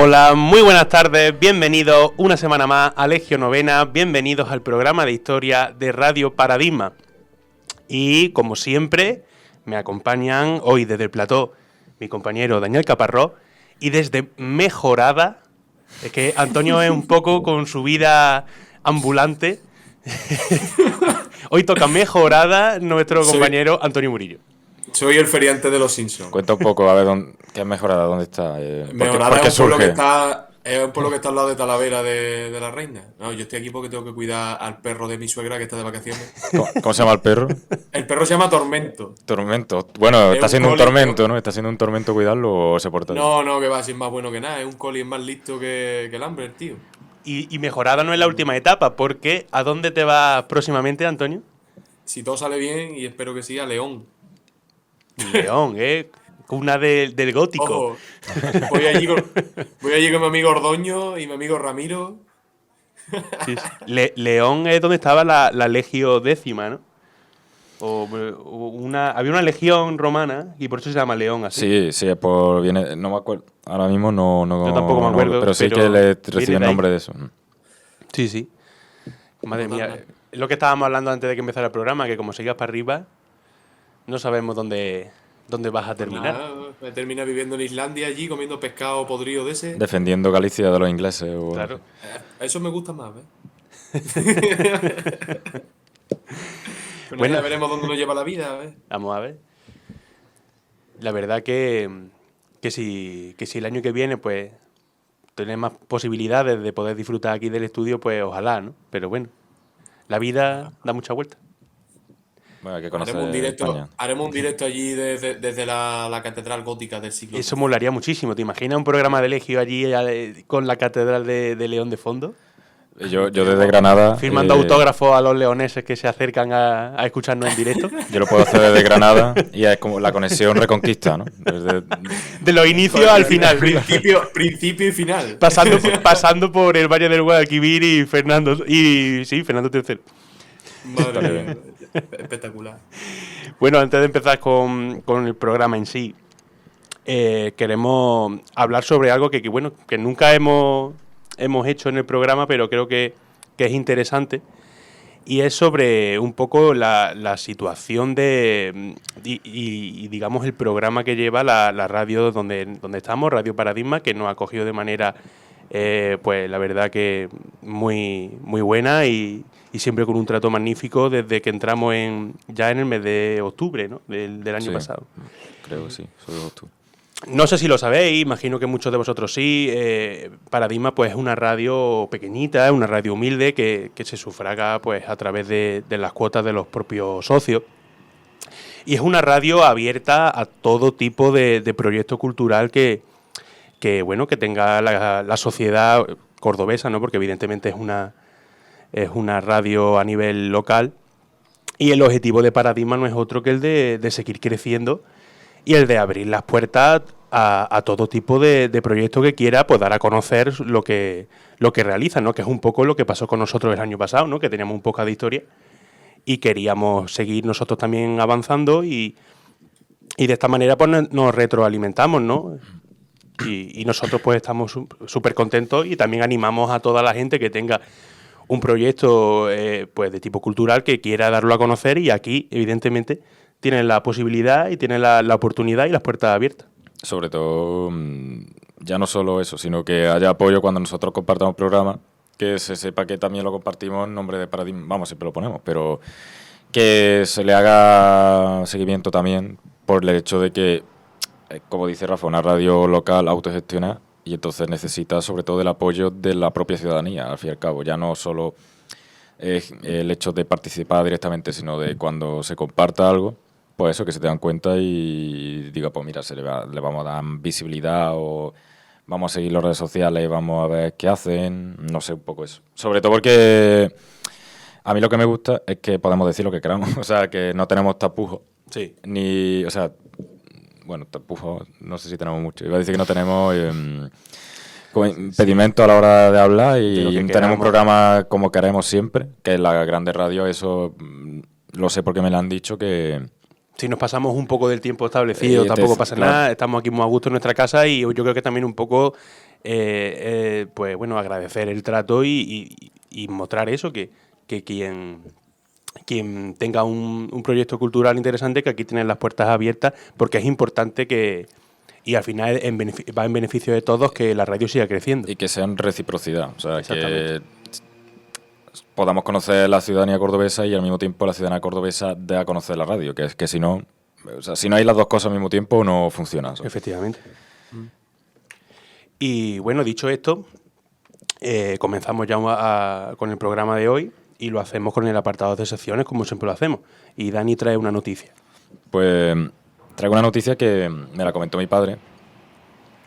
Hola, muy buenas tardes, bienvenidos una semana más a Legio Novena, bienvenidos al programa de historia de Radio Paradigma. Y como siempre, me acompañan hoy desde el plató mi compañero Daniel Caparrós y desde Mejorada, es que Antonio es un poco con su vida ambulante. Hoy toca Mejorada nuestro compañero Antonio Murillo. Soy el feriante de los Simpsons. Cuenta un poco, a ver, ¿qué es Mejorada? ¿Dónde está? Mejorada es un pueblo que está al lado de Talavera de la Reina. No, yo estoy aquí porque tengo que cuidar al perro de mi suegra que está de vacaciones. ¿Cómo se llama el perro? El perro se llama Tormento. Tormento. Bueno, está siendo un tormento, ¿no? ¿Está siendo un tormento cuidarlo o se porta bien? No, que va a ser más bueno que nada. Es un collie más listo que el hambre, el tío. Y Mejorada no es la última etapa, porque ¿a dónde te vas próximamente, Antonio? Si todo sale bien, y espero que sí, a León. León, cuna del gótico. Ojo, voy allí con mi amigo Ordoño y mi amigo Ramiro. Sí. León es donde estaba la Legio Décima, ¿no? Había una legión romana y por eso se llama León así. Sí, viene, no me acuerdo, ahora mismo no. Yo tampoco me acuerdo, pero sí que le recibe el nombre de eso. Sí. Madre mía, es lo que estábamos hablando antes de que empezara el programa, que como sigas para arriba, no sabemos dónde vas a terminar. Nada, me termina viviendo en Islandia allí, comiendo pescado podrido de ese. Defendiendo Galicia de los ingleses. Claro. Eso me gusta más, ¿ves? Bueno, ya veremos dónde nos lleva la vida, ¿ves? Vamos a ver. La verdad que si el año que viene, pues, tener más posibilidades de poder disfrutar aquí del estudio, pues ojalá, ¿no? Pero bueno, la vida da mucha vuelta. Bueno, hay que conocer haremos un directo allí desde la catedral gótica del siglo. Eso molaría muchísimo. ¿Te imaginas un programa de Legio allí con la catedral de León de fondo? Yo desde Granada... Firmando autógrafos a los leoneses que se acercan a escucharnos en directo. Yo lo puedo hacer desde Granada y es como la conexión Reconquista, ¿no? De los inicios al final. Principio y final. Pasando por el Valle del Guadalquivir y Fernando III. Madre mía. Espectacular. Bueno, antes de empezar con el programa en sí, queremos hablar sobre algo que nunca hemos hecho en el programa, pero creo que es interesante, y es sobre un poco la situación y digamos el programa que lleva la radio donde estamos, Radio Paradigma, que nos ha acogido de manera pues la verdad que muy, muy buena y siempre con un trato magnífico desde que entramos ya en el mes de octubre, ¿no? del año pasado. Creo que sí, sobre octubre. No sé si lo sabéis, imagino que muchos de vosotros sí. Paradigma pues es una radio pequeñita, es una radio humilde que se sufraga pues a través de las cuotas de los propios socios. Y es una radio abierta a todo tipo de proyecto cultural que tenga la sociedad cordobesa, ¿no? Porque evidentemente es una radio a nivel local. Y el objetivo de Paradigma no es otro que el de seguir creciendo y el de abrir las puertas a todo tipo de proyectos que quiera, pues dar a conocer lo que realizan, ¿no? Que es un poco lo que pasó con nosotros el año pasado, ¿no? Que teníamos un poco de historia y queríamos seguir nosotros también avanzando y de esta manera pues nos retroalimentamos, ¿no? Y nosotros pues estamos súper contentos y también animamos a toda la gente que tenga un proyecto pues de tipo cultural que quiera darlo a conocer, y aquí evidentemente tienen la posibilidad y tienen la oportunidad y las puertas abiertas. Sobre todo, ya no solo eso, sino que haya apoyo cuando nosotros compartamos programas, que se sepa que también lo compartimos en nombre de Paradigma. Vamos, siempre lo ponemos, pero que se le haga seguimiento también por el hecho de que, como dice Rafa, una radio local autogestionada, y entonces necesita sobre todo el apoyo de la propia ciudadanía, al fin y al cabo. Ya no solo es el hecho de participar directamente, sino de cuando se comparta algo, pues eso, que se tengan cuenta y diga, pues mira, le vamos a dar visibilidad, o vamos a seguir las redes sociales, vamos a ver qué hacen, no sé, un poco eso. Sobre todo porque a mí lo que me gusta es que podemos decir lo que queramos, o sea, que no tenemos tapujos. Sí. Ni, o sea, bueno, tapujos, no sé si tenemos mucho. Iba a decir que no tenemos impedimento a la hora de hablar, y tenemos un programa como queremos siempre, que es la grande radio. Eso lo sé porque me lo han dicho, que si nos pasamos un poco del tiempo establecido, tampoco pasa nada, estamos aquí muy a gusto en nuestra casa, y yo creo que también un poco pues bueno, agradecer el trato y mostrar eso, que quien tenga un proyecto cultural interesante, que aquí tienen las puertas abiertas, porque es importante y al final va en beneficio de todos que la radio siga creciendo. Y que sea en reciprocidad, o sea, que podamos conocer la ciudadanía cordobesa y al mismo tiempo la ciudadanía cordobesa dé a conocer la radio, que es que si no, o sea, si no hay las dos cosas al mismo tiempo no funciona. ¿Sabes? Efectivamente. Y bueno, dicho esto, comenzamos ya con el programa de hoy y lo hacemos con el apartado de secciones, como siempre lo hacemos. Y Dani trae una noticia. Pues traigo una noticia que me la comentó mi padre,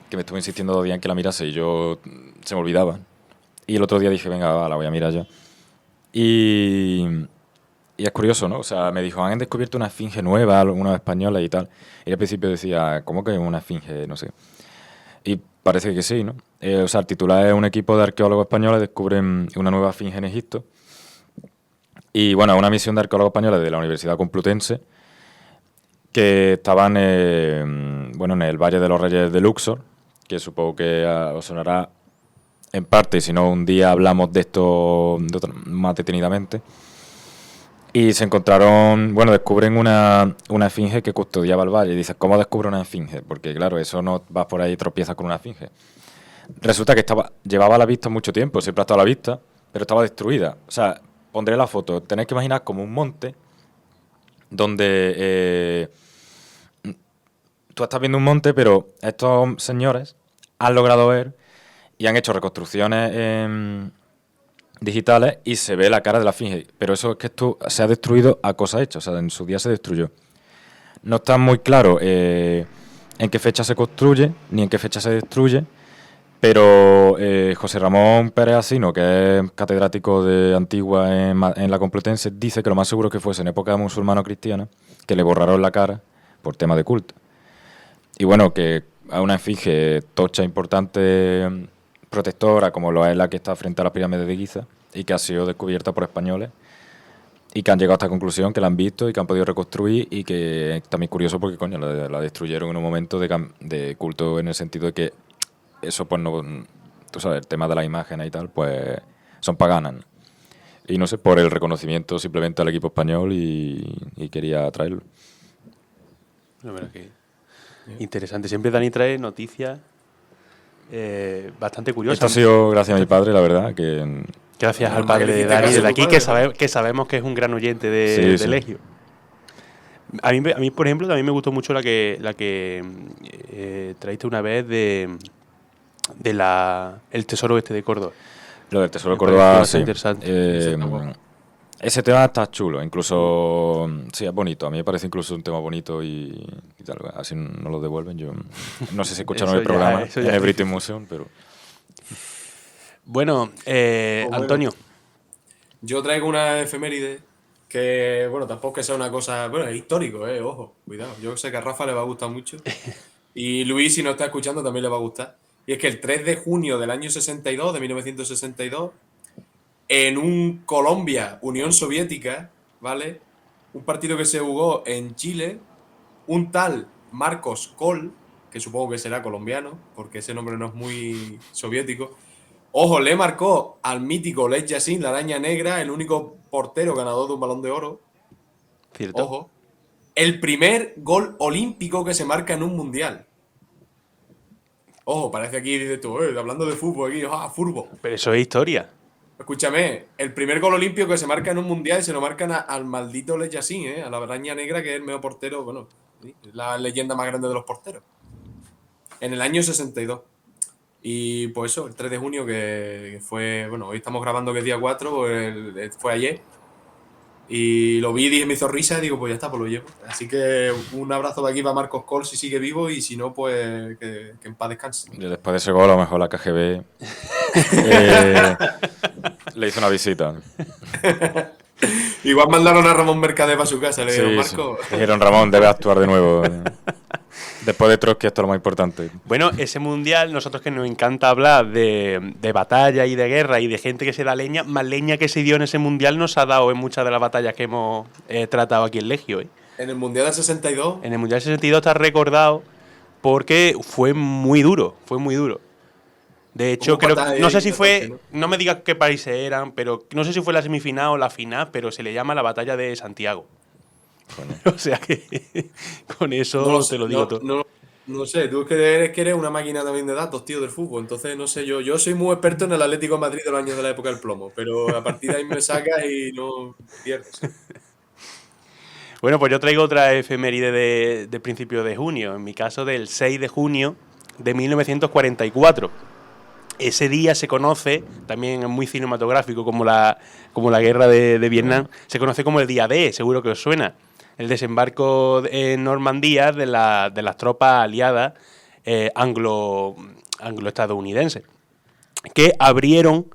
que me estuvo insistiendo 2 días en que la mirase y yo se me olvidaba. Y el otro día dije, venga, va, la voy a mirar yo. Y es curioso, ¿no? O sea, me dijo, han descubierto una esfinge nueva, una española y tal. Y al principio decía, ¿cómo que una esfinge? No sé. Y parece que sí, ¿no? O sea, el titular es un equipo de arqueólogos españoles descubren una nueva esfinge en Egipto. Y bueno, una misión de arqueólogos españoles de la Universidad Complutense que estaban bueno, en el Valle de los Reyes de Luxor, que supongo que os sonará en parte, y si no, un día hablamos de esto más detenidamente. Y se encontraron, bueno, descubren una esfinge que custodiaba el valle. Y dices, ¿cómo descubre una esfinge? Porque claro, eso no vas por ahí y tropiezas con una esfinge. Resulta que llevaba a la vista mucho tiempo, siempre ha estado a la vista, pero estaba destruida. O sea, pondré la foto. Tenéis que imaginar como un monte donde tú estás viendo un monte, pero estos señores han logrado ver y han hecho reconstrucciones digitales y se ve la cara de la esfinge. Pero eso es que esto se ha destruido a cosa hecha, o sea, en su día se destruyó. No está muy claro en qué fecha se construye ni en qué fecha se destruye, pero José Ramón Pérez Asino, que es catedrático de Antigua en la Complutense, dice que lo más seguro es que fuese en época musulmano-cristiana, que le borraron la cara por tema de culto. Y bueno, que a una esfinge tocha importante, protectora, como lo es la que está frente a la pirámide de Giza, y que ha sido descubierta por españoles, y que han llegado a esta conclusión, que la han visto y que han podido reconstruir, y que es también curioso porque, coño, la destruyeron en un momento de culto, en el sentido de que eso, pues, no, tú sabes, el tema de las imágenes y tal, pues, son paganas. Y no sé, por el reconocimiento simplemente al equipo español y quería traerlo. La verdad que interesante. Siempre Dani trae noticias bastante curiosas. Esto ha sido gracias a mi padre, la verdad, que... Gracias al padre de Dani desde aquí, que sabemos que es un gran oyente de Legio. A mí, por ejemplo, también me gustó mucho la que traíste una vez el tesoro de Córdoba. Lo del tesoro de Córdoba, sí. Interesante. Ese tema está chulo, incluso, sí, es bonito. A mí me parece incluso un tema bonito y tal. Así no lo devuelven. Yo no sé si escucharon el programa en el British Museum, pero... Bueno, Antonio. Yo traigo una efeméride que, bueno, tampoco que sea una cosa... Bueno, es histórico, ojo, cuidado. Yo sé que a Rafa le va a gustar mucho. Y Luis, si no está escuchando, también le va a gustar. Y es que el 3 de junio del año 62, de 1962... en un Colombia-Unión Soviética, ¿vale? Un partido que se jugó en Chile, un tal Marcos Kohl, que supongo que será colombiano, porque ese nombre no es muy soviético. Ojo, le marcó al mítico Lech Yassin, la araña negra, el único portero ganador de un Balón de Oro. Cierto. Ojo. El primer gol olímpico que se marca en un mundial. Ojo, parece aquí, dices tú, hablando de fútbol aquí, fútbol. Pero eso es historia. Escúchame, el primer gol olímpico que se marca en un mundial y se lo marcan al maldito Lech Yassin, a la araña negra, que es el mejor portero, bueno, la leyenda más grande de los porteros. En el año 62. Y pues eso, el 3 de junio, que fue, bueno, hoy estamos grabando que es día 4, pues fue ayer. Y lo vi, dije, me hizo risa y digo, pues ya está, pues lo llevo. Así que un abrazo de aquí para Marcos Kohl si sigue vivo y si no, pues que en paz descanse. Y después de ese gol, a lo mejor la KGB le hizo una visita. Igual mandaron a Ramón Mercader para su casa, le dijeron, Marco. Sí. Dijeron, Ramón, debe actuar de nuevo. Después de Trotsky, esto es lo más importante. Bueno, ese mundial, nosotros que nos encanta hablar de batalla y de guerra y de gente que se da leña, más leña que se dio en ese mundial nos ha dado en muchas de las batallas que hemos tratado aquí en Legio. En el mundial del 62. En el mundial del 62 está recordado porque fue muy duro, De hecho, Como creo patada no sé de si ataque, fue, no me digas qué países eran, pero no sé si fue la semifinal o la final, pero se le llama la batalla de Santiago. Coño. O sea que con eso No lo te sé, lo digo todo. no sé, tú es que eres una máquina también de datos, tío, del fútbol. Entonces, no sé, yo soy muy experto en el Atlético de Madrid de los años de la época del plomo, pero a partir de ahí me sacas y no pierdes. Bueno, pues yo traigo otra efeméride de principio de junio, en mi caso del 6 de junio de 1944. Ese día se conoce, también es muy cinematográfico como la guerra de Vietnam, se conoce como el día D, seguro que os suena. El desembarco en Normandía de las tropas aliadas anglo-estadounidenses, que abrieron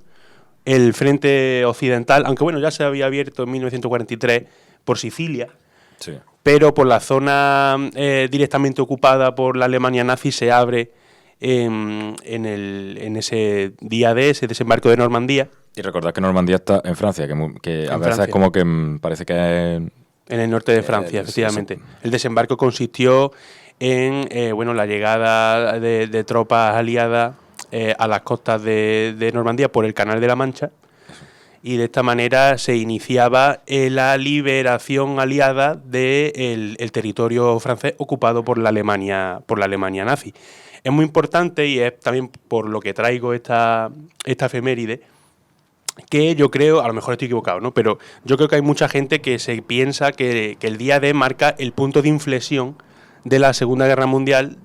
el frente occidental, aunque bueno, ya se había abierto en 1943 por Sicilia, Sí. pero por la zona directamente ocupada por la Alemania nazi se abre en ese día D, ese desembarco de Normandía. Y recordad que Normandía está en Francia, que a En veces Francia. es como que parece que es... En el norte de Francia, efectivamente. eso. El desembarco consistió en la llegada de tropas aliadas a las costas de Normandía por el Canal de la Mancha, y de esta manera se iniciaba la liberación aliada del el territorio francés ocupado por la Alemania nazi. Es muy importante, y es también por lo que traigo esta efeméride, que yo creo, a lo mejor estoy equivocado, ¿no? Pero yo creo que hay mucha gente que se piensa que el día D marca el punto de inflexión de la Segunda Guerra Mundial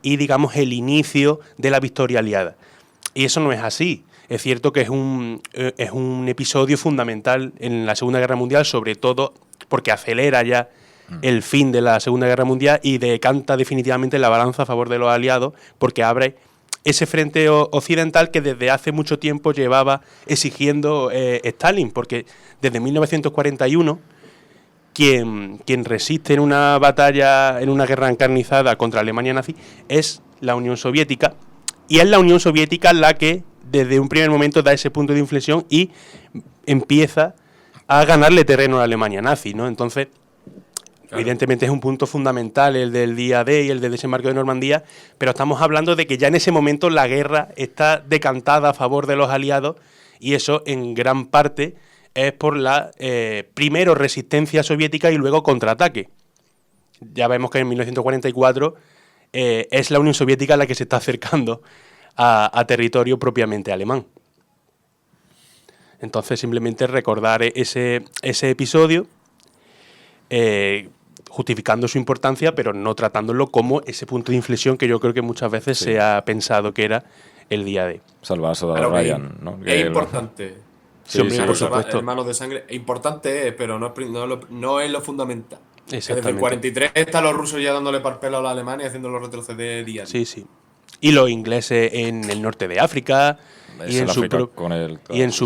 y, digamos, el inicio de la victoria aliada. Y eso no es así. Es cierto que es un episodio fundamental en la Segunda Guerra Mundial, sobre todo porque acelera ya el fin de la Segunda Guerra Mundial y decanta definitivamente la balanza a favor de los aliados, porque abre ese frente occidental que desde hace mucho tiempo llevaba exigiendo Stalin, porque desde 1941 quien resiste en una batalla, en una guerra encarnizada contra Alemania nazi, es la Unión Soviética, y es la Unión Soviética la que desde un primer momento da ese punto de inflexión y empieza a ganarle terreno a la Alemania nazi, ¿no? Entonces, claro, evidentemente es un punto fundamental el del día D y el del desembarco de Normandía, pero estamos hablando de que ya en ese momento la guerra está decantada a favor de los aliados, y eso en gran parte es por la primero resistencia soviética y luego contraataque. Ya vemos que en 1944 es la Unión Soviética la que se está acercando a territorio propiamente alemán. Entonces, simplemente recordar ese episodio, justificando su importancia, pero no tratándolo como ese punto de inflexión que yo creo que muchas veces se ha pensado que era el día D. Salvar a Soldado Ryan, ¿no? Es importante. Sí, hombre, por supuesto. Hermanos de sangre, importante es, pero no es lo fundamental. Exactamente. Desde el 43 están los rusos ya dándole par pelo a la Alemania y haciéndolo retroceder día a día. Sí, sí. Y los ingleses en el norte de África y en, su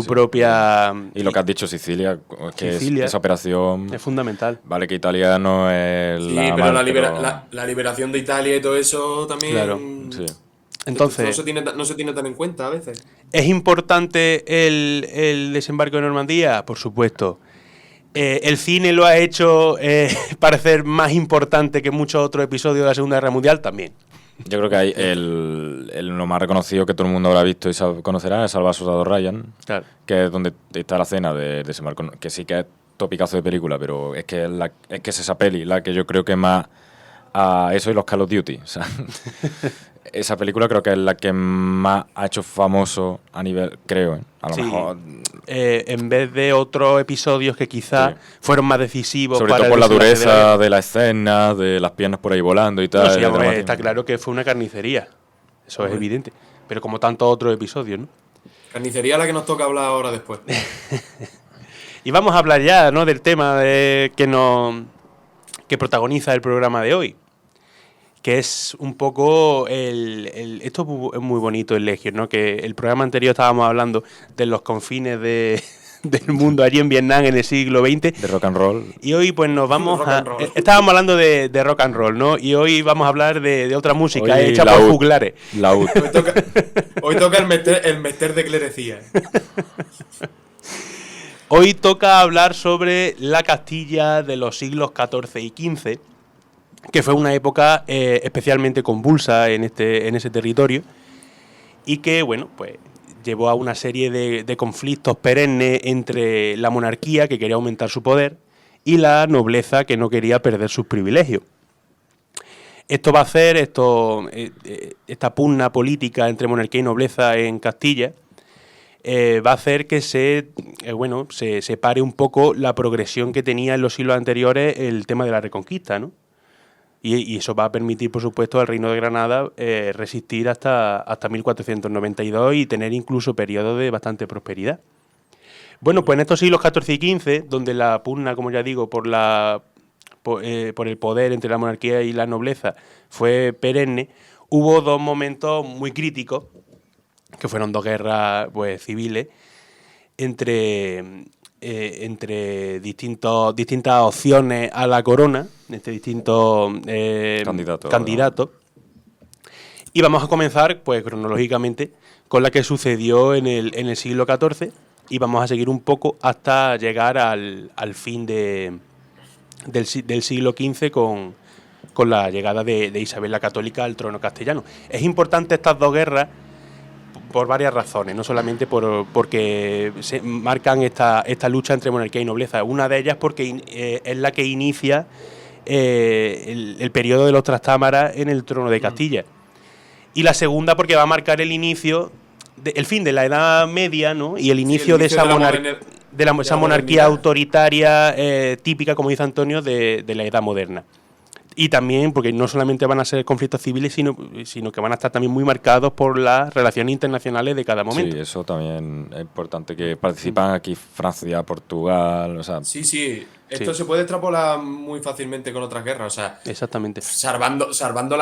propia... Y lo que has dicho, Sicilia, que Sicilia esa operación... es fundamental. Vale, que Italia no es Sí, la... pero mal, la liberación de Italia y todo eso también... Claro. Sí. Entonces, no se tiene tan en cuenta a veces. ¿Es importante el desembarco de Normandía? Por supuesto. El cine lo ha hecho parecer más importante que muchos otros episodios de la Segunda Guerra Mundial también. Yo creo que hay lo más reconocido que todo el mundo habrá visto y conocerá es Salvar a Soldado Ryan, Claro. que es donde está la escena de desembarco, que sí que es topicazo de película, pero es que es esa peli la que yo creo que más a eso y los Call of Duty. O sea, esa película creo que es la que más ha hecho famoso a nivel, creo, a lo mejor... en vez de otros episodios que quizás fueron más decisivos. Sobre para todo por la desenlace dureza de la escena, de las piernas por ahí volando y tal. No, sí, hombre, está claro que fue una carnicería. Eso es evidente. Pero como tantos otros episodios, ¿no? Carnicería la que nos toca hablar ahora después. Y vamos a hablar ya, ¿no?, del tema que protagoniza el programa de hoy, que es un poco esto es muy bonito en Legion, ¿no? Que el programa anterior estábamos hablando de los confines del mundo allí en Vietnam en el siglo XX. De rock and roll. Y hoy pues nos vamos estábamos hablando de rock and roll, ¿no? Y hoy vamos a hablar de otra música Hoy hecha por juglares. Laúd. Hoy toca el mester de clerecía. Hoy toca hablar sobre la Castilla de los siglos XIV y XV, que fue una época especialmente convulsa en ese territorio, y que, bueno, pues llevó a una serie de conflictos perennes entre la monarquía, que quería aumentar su poder, y la nobleza, que no quería perder sus privilegios. Esto va a hacer, esta pugna política entre monarquía y nobleza en Castilla, va a hacer que se pare un poco la progresión que tenía en los siglos anteriores el tema de la Reconquista, ¿no? Y eso va a permitir, por supuesto, al Reino de Granada resistir hasta 1492 y tener incluso periodos de bastante prosperidad. Bueno, pues en estos siglos XIV y XV, donde la pugna, como ya digo, por el poder entre la monarquía y la nobleza fue perenne, hubo dos momentos muy críticos, que fueron dos guerras pues, civiles, entre distintas opciones a la corona, entre distintos candidatos. Y vamos a comenzar, pues cronológicamente, con la que sucedió en el siglo XIV, y vamos a seguir un poco hasta llegar al fin del siglo XV con la llegada de Isabel la Católica al trono castellano. Es importante estas dos guerras por varias razones, no solamente porque se marcan esta lucha entre monarquía y nobleza. Una de ellas porque es la que inicia el periodo de los Trastámaras en el trono de Castilla. Y la segunda porque va a marcar el inicio, el fin de la Edad Media, ¿no? Y el inicio de esa monarquía autoritaria típica, como dice Antonio, de la Edad Moderna. Y también porque no solamente van a ser conflictos civiles, sino que van a estar también muy marcados por las relaciones internacionales de cada momento. Sí, eso también es importante, que participan aquí Francia, Portugal, o sea... Sí, esto se puede extrapolar muy fácilmente con otras guerras, o sea... Exactamente. Salvando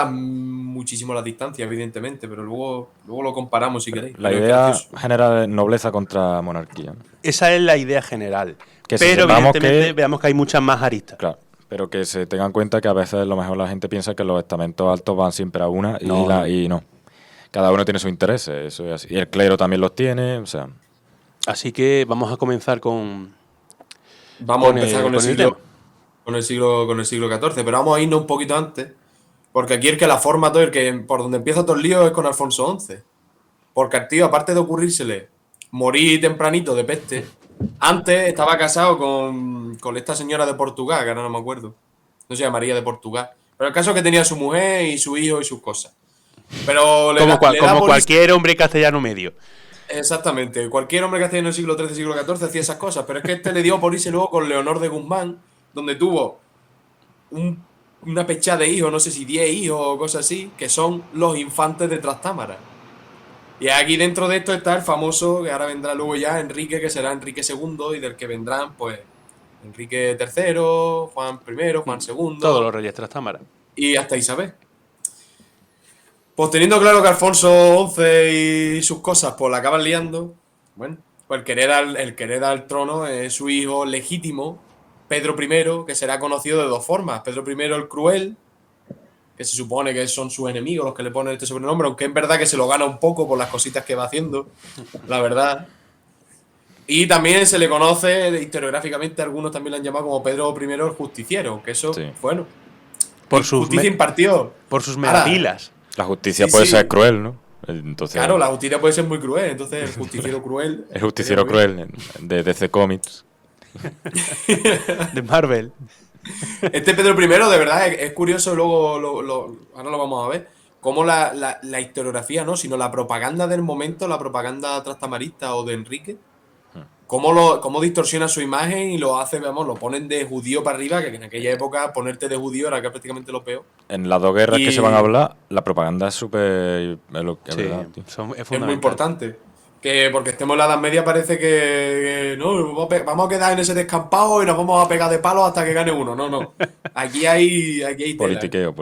muchísimo las distancias, evidentemente, pero luego lo comparamos si queréis. La idea general es nobleza contra monarquía. Esa es la idea general, pero evidentemente veamos que hay muchas más aristas. Claro. Pero que se tengan en cuenta que a veces a lo mejor la gente piensa que los estamentos altos van siempre a una y no. Cada uno tiene sus intereses, eso es así. Y el clero también los tiene, o sea... Así que vamos a comenzar con... Vamos a empezar con el siglo XIV, pero vamos a irnos un poquito antes, porque aquí el que la forma todo, por donde empieza todo el lío es con Alfonso XI. Porque al tío, aparte de ocurrírsele morir tempranito de peste, antes estaba casado con esta señora de Portugal, que ahora no me acuerdo. No se llamaría de Portugal. Pero el caso es que tenía su mujer y su hijo y sus cosas. Pero como cualquier hombre castellano medio. Exactamente. Cualquier hombre castellano del siglo XIII, siglo XIV hacía esas cosas. Pero es que le dio por irse luego con Leonor de Guzmán, donde tuvo una pechada de hijos, no sé si 10 hijos o cosas así, que son los infantes de Trastámara. Y aquí dentro de esto está el famoso, que ahora vendrá luego ya, Enrique, que será Enrique II, y del que vendrán, pues, Enrique III, Juan I, Juan II... Todos los reyes Trastámara. Y hasta Isabel. Pues teniendo claro que Alfonso XI y sus cosas, pues la acaban liando, bueno, pues el que hereda el trono es su hijo legítimo, Pedro I, que será conocido de dos formas. Pedro I el Cruel, que se supone que son sus enemigos los que le ponen este sobrenombre, aunque es verdad que se lo gana un poco por las cositas que va haciendo, la verdad. Y también se le conoce historiográficamente, algunos también lo han llamado como Pedro I el Justiciero, aunque eso, bueno, por sus justicia impartió. Por sus meravilas. La justicia puede ser cruel, ¿no? Entonces, claro, la justicia puede ser muy cruel, entonces el justiciero cruel... El justiciero cruel de DC Comics. De Marvel. Este Pedro I, de verdad, es curioso, luego ahora lo vamos a ver, cómo la historiografía, no, sino la propaganda del momento, la propaganda trastamarista o de Enrique, cómo distorsiona su imagen y lo hace, vamos, lo ponen de judío para arriba, que en aquella época ponerte de judío era que prácticamente lo peor. En las dos guerras que se van a hablar, la propaganda es súper... Es muy importante. Que porque estemos en la Edad Media parece que no, vamos a quedar en ese descampado y nos vamos a pegar de palos hasta que gane uno. No. Aquí hay politiqueo.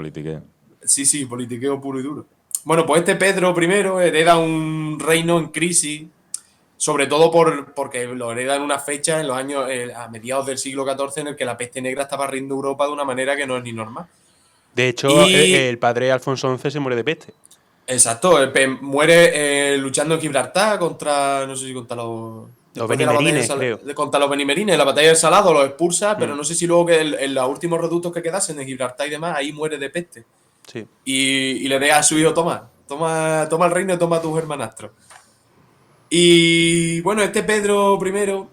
Sí, politiqueo puro y duro. Bueno, pues este Pedro I hereda un reino en crisis, sobre todo porque lo hereda en una fecha, en los años a mediados del siglo XIV, en el que la peste negra estaba riendo Europa de una manera que no es ni normal. De hecho, el padre Alfonso XI se muere de peste. Exacto, muere luchando en Gibraltar contra, no sé si contra los benimerines, creo. Contra los benimerines, en la batalla del Salado los expulsa, pero no sé si luego que en los últimos reductos que quedasen en Gibraltar y demás, ahí muere de peste. Sí. Y le deja a su hijo Tomás. toma el reino y toma a tus hermanastros. Y bueno, este Pedro I,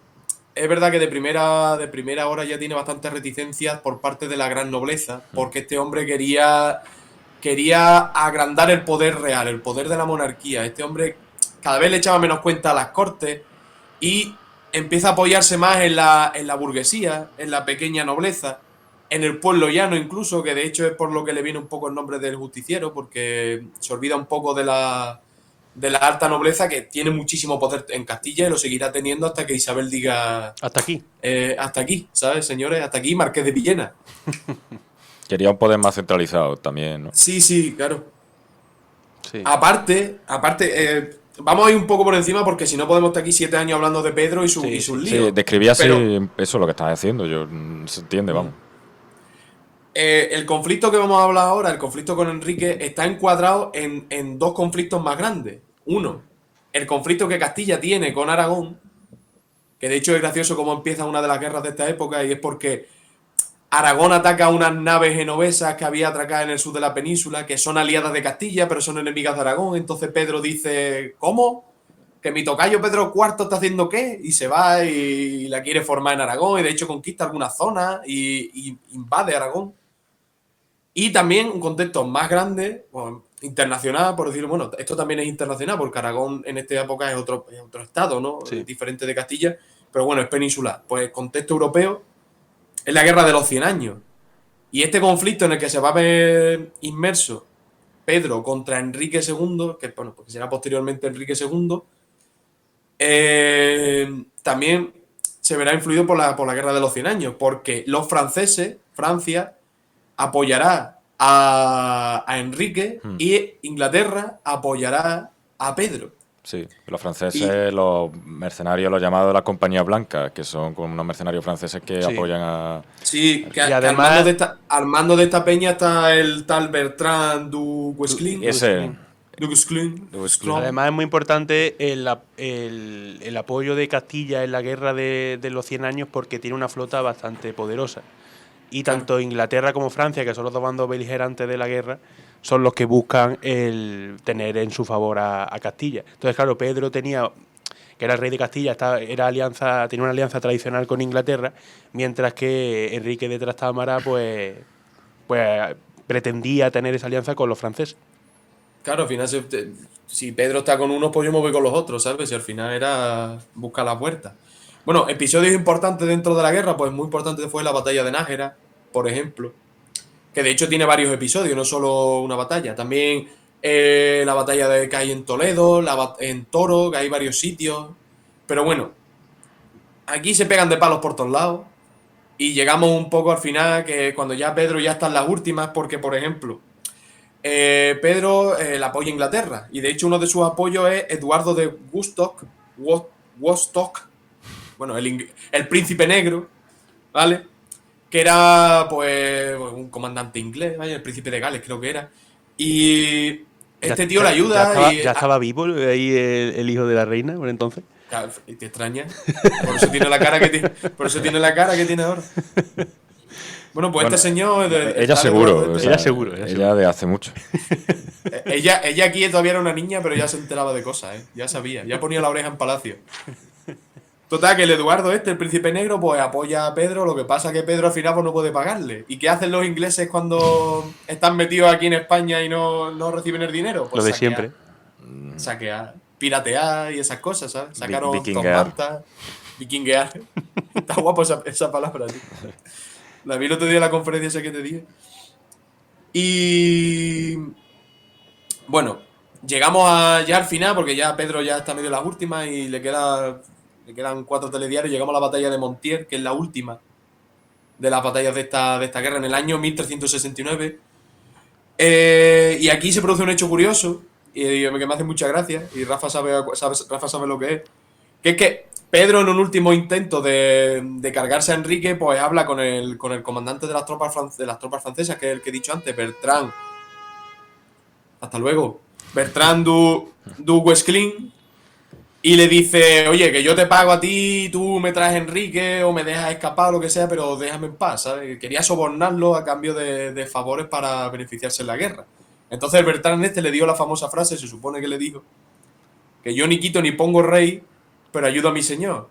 es verdad que de primera hora ya tiene bastantes reticencias por parte de la gran nobleza, porque este hombre quería agrandar el poder real, el poder de la monarquía. Este hombre cada vez le echaba menos cuenta a las cortes y empieza a apoyarse más en la burguesía, en la pequeña nobleza, en el pueblo llano incluso, que de hecho es por lo que le viene un poco el nombre del justiciero, porque se olvida un poco de la alta nobleza, que tiene muchísimo poder en Castilla y lo seguirá teniendo hasta que Isabel diga... Hasta aquí. Hasta aquí, ¿sabes, señores? Hasta aquí, Marqués de Villena. Quería un poder más centralizado también, ¿no? Sí, claro. Sí. Aparte, vamos a ir un poco por encima porque si no podemos estar aquí 7 años hablando de Pedro y sus líos. Sí, describía así Pero, eso lo que estás haciendo, se entiende, vamos. el conflicto que vamos a hablar ahora, el conflicto con Enrique, está encuadrado en dos conflictos más grandes. Uno, el conflicto que Castilla tiene con Aragón, que de hecho es gracioso cómo empieza una de las guerras de esta época, y es porque Aragón ataca a unas naves genovesas que había atracadas en el sur de la península, que son aliadas de Castilla, pero son enemigas de Aragón. Entonces Pedro dice, ¿cómo? ¿Que mi tocayo Pedro IV está haciendo qué? Y se va y la quiere formar en Aragón, y de hecho conquista algunas zonas y invade Aragón. Y también un contexto más grande, bueno, internacional, por decirlo, bueno, esto también es internacional, porque Aragón en esta época es otro estado, ¿no? Sí. Diferente de Castilla, pero bueno, es peninsular. Pues contexto europeo es la Guerra de los 100 años. Y este conflicto en el que se va a ver inmerso Pedro contra Enrique II, que bueno, porque será posteriormente Enrique II, también se verá influido por la Guerra de los 100 años, porque los franceses, Francia, apoyará a Enrique y Inglaterra apoyará a Pedro. Sí, los franceses, los mercenarios, los llamados de la Compañía Blanca, que son como unos mercenarios franceses que apoyan a... Sí, que además, al mando de esta peña está el tal Bertrand du Guesclin. Ese... Además es muy importante el apoyo de Castilla en la guerra de los 100 años porque tiene una flota bastante poderosa. Y tanto Inglaterra como Francia, que son los dos bandos beligerantes de la guerra, son los que buscan el tener en su favor a Castilla. Entonces, claro, Pedro tenía, que era el rey de Castilla, tenía una alianza tradicional con Inglaterra, mientras que Enrique de Trastámara pues pretendía tener esa alianza con los franceses. Claro, al final, si Pedro está con unos, pues yo me voy con los otros, ¿sabes? Y al final era buscar la puerta. Bueno, episodios importantes dentro de la guerra, pues muy importante fue la batalla de Nájera, por ejemplo, que de hecho tiene varios episodios, no solo una batalla. También la batalla que hay en Toledo, en Toro, que hay varios sitios. Pero bueno, aquí se pegan de palos por todos lados y llegamos un poco al final, que cuando ya Pedro ya está en las últimas, porque por ejemplo... Pedro le apoya a Inglaterra y de hecho uno de sus apoyos es Eduardo de Wostock, bueno, el príncipe negro, ¿vale? Que era pues un comandante inglés, ¿vale? El príncipe de Gales creo que era, y este tío le ayuda. ¿Ya estaba vivo ahí el hijo de la reina por entonces? ¿Te extraña? Por eso tiene la cara que tiene ahora. Bueno, pues este señor... Ella seguro. Ella de hace mucho. ella aquí todavía era una niña, pero ya se enteraba de cosas, ¿eh? Ya sabía, ya ponía la oreja en palacio. Total, que el Eduardo el príncipe negro, pues apoya a Pedro, lo que pasa es que Pedro al final pues, no puede pagarle. ¿Y qué hacen los ingleses cuando están metidos aquí en España y no reciben el dinero? Pues lo de siempre. Saquear, piratear y esas cosas, ¿sabes? Sacaron vikinguear. Vikinguear. Está guapo esa palabra, tío. La vi el otro día en la conferencia esa que te dije. Y... bueno, llegamos ya al final, porque ya Pedro ya está medio en las últimas y le quedan 4 telediarios. Llegamos a la batalla de Montier, que es la última de las batallas de esta guerra, en el año 1369. Y aquí se produce un hecho curioso, y que me hace mucha gracia, y Rafa sabe lo que es. Que es que Pedro, en un último intento de cargarse a Enrique, pues habla con el comandante de las tropas francesas, que es el que he dicho antes, Bertrand. Hasta luego. Bertrand du Guesclin. Y le dice, oye, que yo te pago a ti, tú me traes a Enrique o me dejas escapar o lo que sea, pero déjame en paz, ¿sabes? Quería sobornarlo a cambio de favores para beneficiarse en la guerra. Entonces el Bertrand le dio la famosa frase, se supone que le dijo, que yo ni quito ni pongo rey, pero ayudo a mi señor.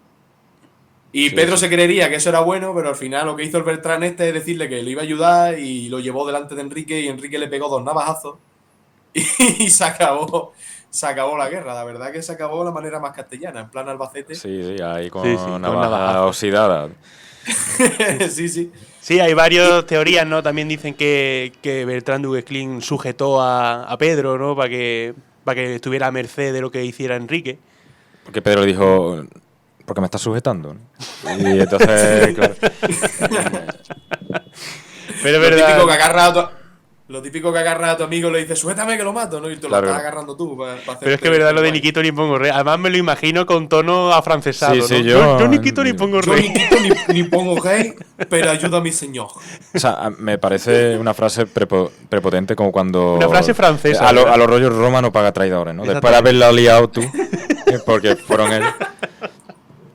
Y Sí, Pedro sí. se creería que eso era bueno, pero al final lo que hizo el Bertrand es decirle que le iba a ayudar y lo llevó delante de Enrique y Enrique le pegó 2 navajazos y se acabó la guerra. La verdad que se acabó de la manera más castellana, en plan Albacete. Sí, sí, ahí con Sí, sí, con navaja navajazos. oxidada. Sí, sí. Sí, hay varias teorías, ¿no? También dicen que Bertrand du Guesclin sujetó a Pedro, ¿no? Para que estuviera a merced de lo que hiciera Enrique. Porque Pedro dijo, porque me estás sujetando, ¿no? Y entonces, claro. Pero es Lo verdad. típico que agarra a tu amigo y le dice, suéltame que lo mato, ¿no? Y tú Claro. lo estás agarrando tú para Pero es que es verdad lo de ni quito ni pongo rey. Además me lo imagino con tono afrancesado, Sí, sí, ¿no? yo- Yo ni quito ni pongo Yo rey. ni quito ni pongo rey, pero ayuda a mi señor. O sea, me parece una frase prepotente como cuando... Una frase francesa, A ¿verdad? los rollos Roma no paga traidores, ¿no? Después de Exactamente. haberla liado tú, porque fueron ellos.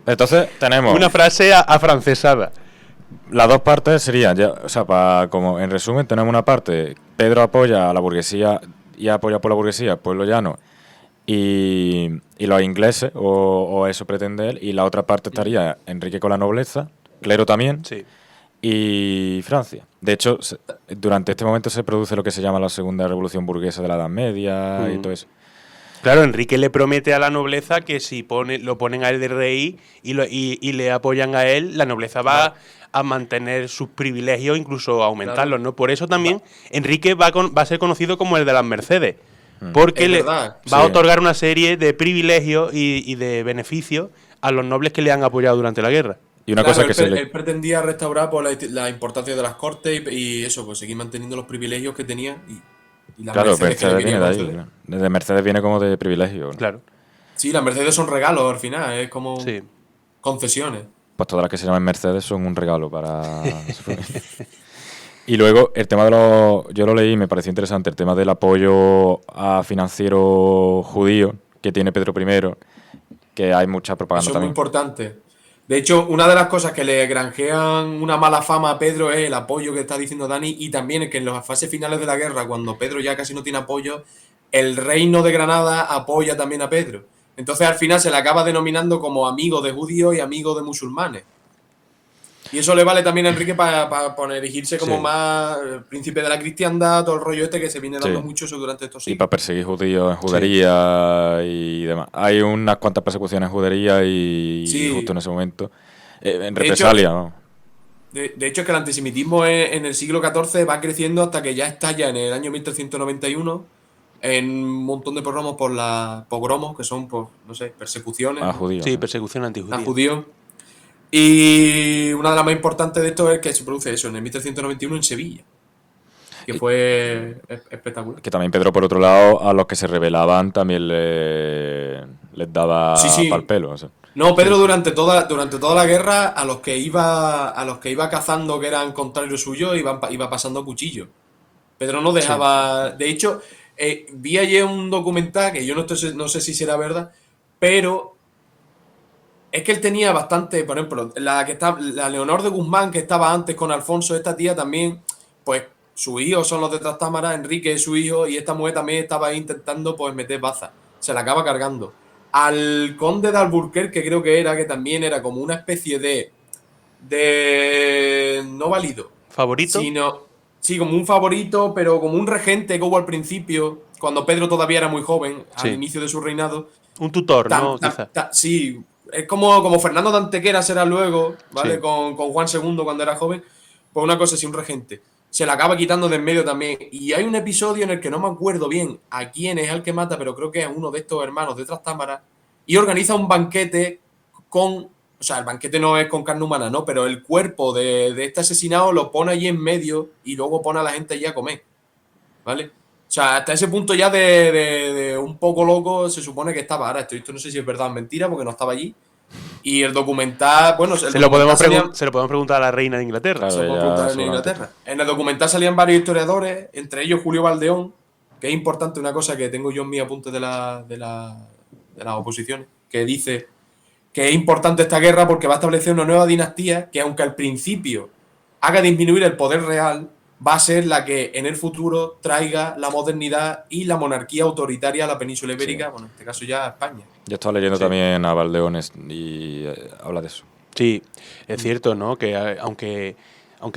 Entonces, tenemos... Una frase afrancesada. Las dos partes serían, ya, o sea, como en resumen, tenemos una parte, Pedro apoya a la burguesía y apoya por la burguesía, pueblo llano, y los ingleses, o eso pretende él, y la otra parte estaría Enrique con la nobleza, clero también, Sí. y Francia. De hecho, durante este momento se produce lo que se llama la segunda revolución burguesa de la Edad Media y todo eso. Claro, Enrique le promete a la nobleza que si lo ponen a él de rey y le apoyan a él, la nobleza va a mantener sus privilegios, incluso a aumentarlos, Claro. ¿no? Por eso también Enrique va a ser conocido como el de las Mercedes, porque Es le verdad, va a sí. otorgar una serie de privilegios y de beneficios a los nobles que le han apoyado durante la guerra. Y una Claro, cosa que se le... él pretendía restaurar pues, la importancia de las cortes y eso, pues seguir manteniendo los privilegios que tenía y las Claro, mercedes que le Mercedes viene quería de ahí. conceder. Claro. Desde Mercedes viene como de privilegio, ¿no? Claro, Sí, las mercedes son regalos al final, es como sí. concesiones. Pues todas las que se llaman Mercedes son un regalo para... Y luego el tema de los... Yo lo leí y me pareció interesante, el tema del apoyo a financiero judío que tiene Pedro I, que hay mucha propaganda Eso es muy también. importante. De hecho, una de las cosas que le granjean una mala fama a Pedro es el apoyo que está diciendo Dani y también que en las fases finales de la guerra, cuando Pedro ya casi no tiene apoyo, el reino de Granada apoya también a Pedro. Entonces al final se le acaba denominando como amigo de judíos y amigo de musulmanes. Y eso le vale también a Enrique para erigirse como Sí. más príncipe de la cristiandad, todo el rollo este que se viene dando Sí. mucho eso durante estos Y siglos. para perseguir judíos en judería y demás. Hay unas cuantas persecuciones en judería y Sí. justo en ese momento. En De hecho, represalia, ¿no? De hecho, es que el antisemitismo en el siglo XIV va creciendo hasta que ya estalla en el año 1391 en un montón de pogromos, que son, pues, no sé, persecuciones, A ¿no? judíos. Sí, ¿no? persecución a antijudía. judíos. Y una de las más importantes de esto es que se produce eso en el 1391 en Sevilla, que fue espectacular. Que también Pedro, por otro lado, a los que se rebelaban también les daba Sí, sí. pa'l pelo. O sea. No, Pedro durante toda la guerra a los que iba cazando que eran contrarios suyos iba pasando cuchillo. Pedro no dejaba. De hecho, vi ayer un documental que yo no sé si será verdad, pero es que él tenía bastante, por ejemplo, la Leonor de Guzmán, que estaba antes con Alfonso, esta tía también, pues sus hijos son los de Trastámara, Enrique es su hijo, y esta mujer también estaba ahí intentando pues meter baza. Se la acaba cargando. Al conde de Alburquerque, que creo que también era como una especie de no válido. ¿Favorito? Sí, como un favorito, pero como un regente que hubo al principio, cuando Pedro todavía era muy joven, Sí. al inicio de su reinado. Un tutor, ¿no? Quizá. Sí, es como Fernando de Antequera será luego, ¿vale? Sí. Con Juan II cuando era joven. Pues una cosa así, un regente. Se la acaba quitando de en medio también. Y hay un episodio en el que no me acuerdo bien a quién es el que mata, pero creo que es uno de estos hermanos de Trastámara. Y organiza un banquete con... O sea, el banquete no es con carne humana, ¿no? Pero el cuerpo de este asesinado lo pone allí en medio y luego pone a la gente allí a comer. ¿Vale? O sea, hasta ese punto ya de un poco loco se supone que estaba. Ahora, esto no sé si es verdad o mentira porque no estaba allí. Y el documental, bueno, Se lo podemos preguntar a la reina de Inglaterra. Claro. se lo puedo ya preguntar en seguramente. Inglaterra. En el documental salían varios historiadores, entre ellos Julio Valdeón, que es importante, una cosa que tengo yo en mi apunte de las oposiciones, que dice que es importante esta guerra porque va a establecer una nueva dinastía que, aunque al principio haga disminuir el poder real, va a ser la que en el futuro traiga la modernidad y la monarquía autoritaria a la península ibérica, bueno, en este caso ya a España. Yo estaba leyendo también a Valdeones y habla de eso. Sí, es cierto, ¿no? Que aunque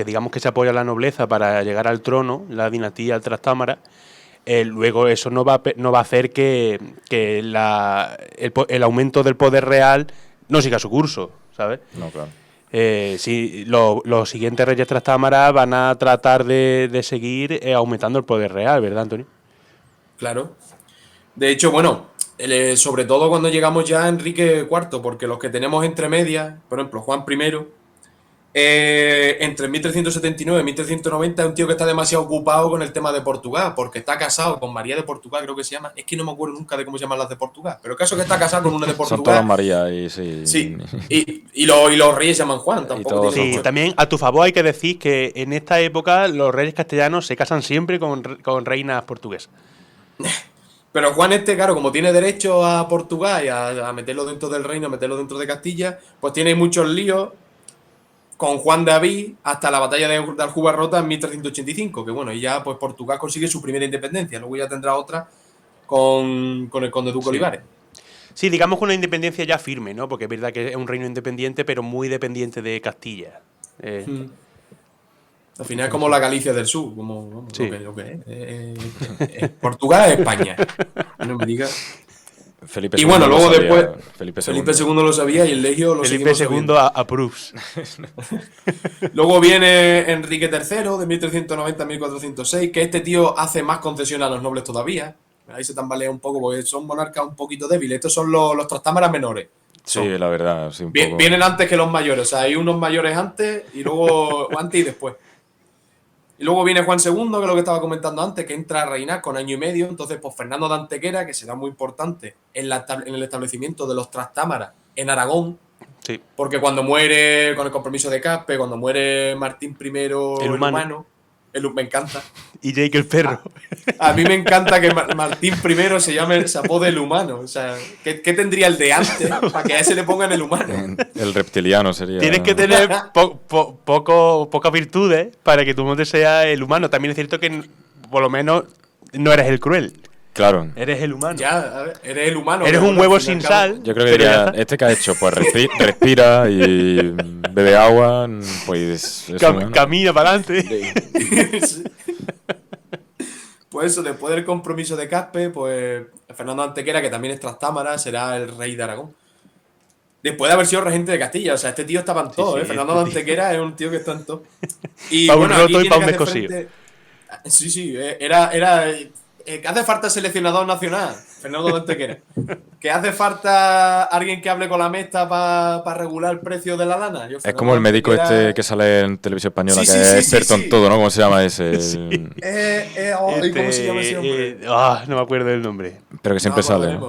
digamos que se apoya a la nobleza para llegar al trono, la dinastía Trastámara, luego eso no va a hacer que el aumento del poder real no siga su curso, ¿sabes? No, claro. Sí, los siguientes reyes Trastámara van a tratar de seguir aumentando el poder real, ¿verdad, Antonio? Claro. De hecho, bueno, sobre todo cuando llegamos ya a Enrique IV, porque los que tenemos entre medias, por ejemplo, Juan I, entre 1379 y 1390 es un tío que está demasiado ocupado con el tema de Portugal, porque está casado con María de Portugal, creo que se llama. Es que no me acuerdo nunca de cómo se llaman las de Portugal, pero el caso es que está casado con una de Portugal. Son todas María y sí. Sí, y los reyes se llaman Juan, tampoco. Sí, también a tu favor hay que decir que en esta época los reyes castellanos se casan siempre con reinas portuguesas. Pero Juan claro, como tiene derecho a Portugal y a meterlo dentro del reino, a meterlo dentro de Castilla, pues tiene muchos líos con Juan David hasta la batalla de Aljubarrota en 1385, que bueno, y ya pues Portugal consigue su primera independencia, luego ya tendrá otra con el conde duque Olivares. Sí, digamos que una independencia ya firme, ¿no? Porque es verdad que es un reino independiente, pero muy dependiente de Castilla. Al final es como la Galicia del Sur, como sí. lo que es. Portugal es España. No me digas. Felipe y II bueno, luego sabía, después Felipe II lo sabía y el Legio lo Felipe II approves. Luego viene Enrique III de 1390 a 1406, que este tío hace más concesiones a los nobles todavía. Ahí se tambalea un poco porque son monarcas un poquito débiles. Estos son los Trastámaras menores. Sí, la verdad, sí, un poco. Vienen antes que los mayores, o sea, hay unos mayores antes y luego antes y después. Y luego viene Juan II, que es lo que estaba comentando antes, que entra a reinar con año y medio. Entonces, pues Fernando de Antequera, que será muy importante en el establecimiento de los Trastámaras en Aragón. Sí. Porque cuando muere, con el compromiso de Caspe, cuando muere Martín I el humano, me encanta. Y Jake el perro. A mí me encanta que Martín I se apode el humano. O sea, ¿qué tendría el de antes para que a ese le pongan el humano? El reptiliano sería. Tienes que tener pocas virtudes para que tu monte sea el humano. También es cierto que por lo menos no eres el cruel. Claro. Eres el humano. Ya, a ver, eres el humano. Eres un huevo sin sal. Yo creo que diría, ¿este que ha hecho? Pues respira y bebe agua, pues... Camina para adelante. Sí. Pues eso, después del compromiso de Caspe, pues Fernando Antequera, que también es Trastámara, será el rey de Aragón. Después de haber sido regente de Castilla. O sea, este tío estaba en todo, sí, Fernando de Antequera es un tío que está en todo. Y pa' un bueno, roto aquí y pa' un tiene que hacer descosido. Sí, era que hace falta seleccionador nacional, Fernando de Antequera. Que hace falta alguien que hable con la Mesta para regular el precio de la lana. Es como el médico este que sale en Televisión Española, que es experto en todo, ¿no? ¿Cómo se llama ese? Sí. ¿Cómo se llama ese hombre? No me acuerdo del nombre. Pero que siempre sale.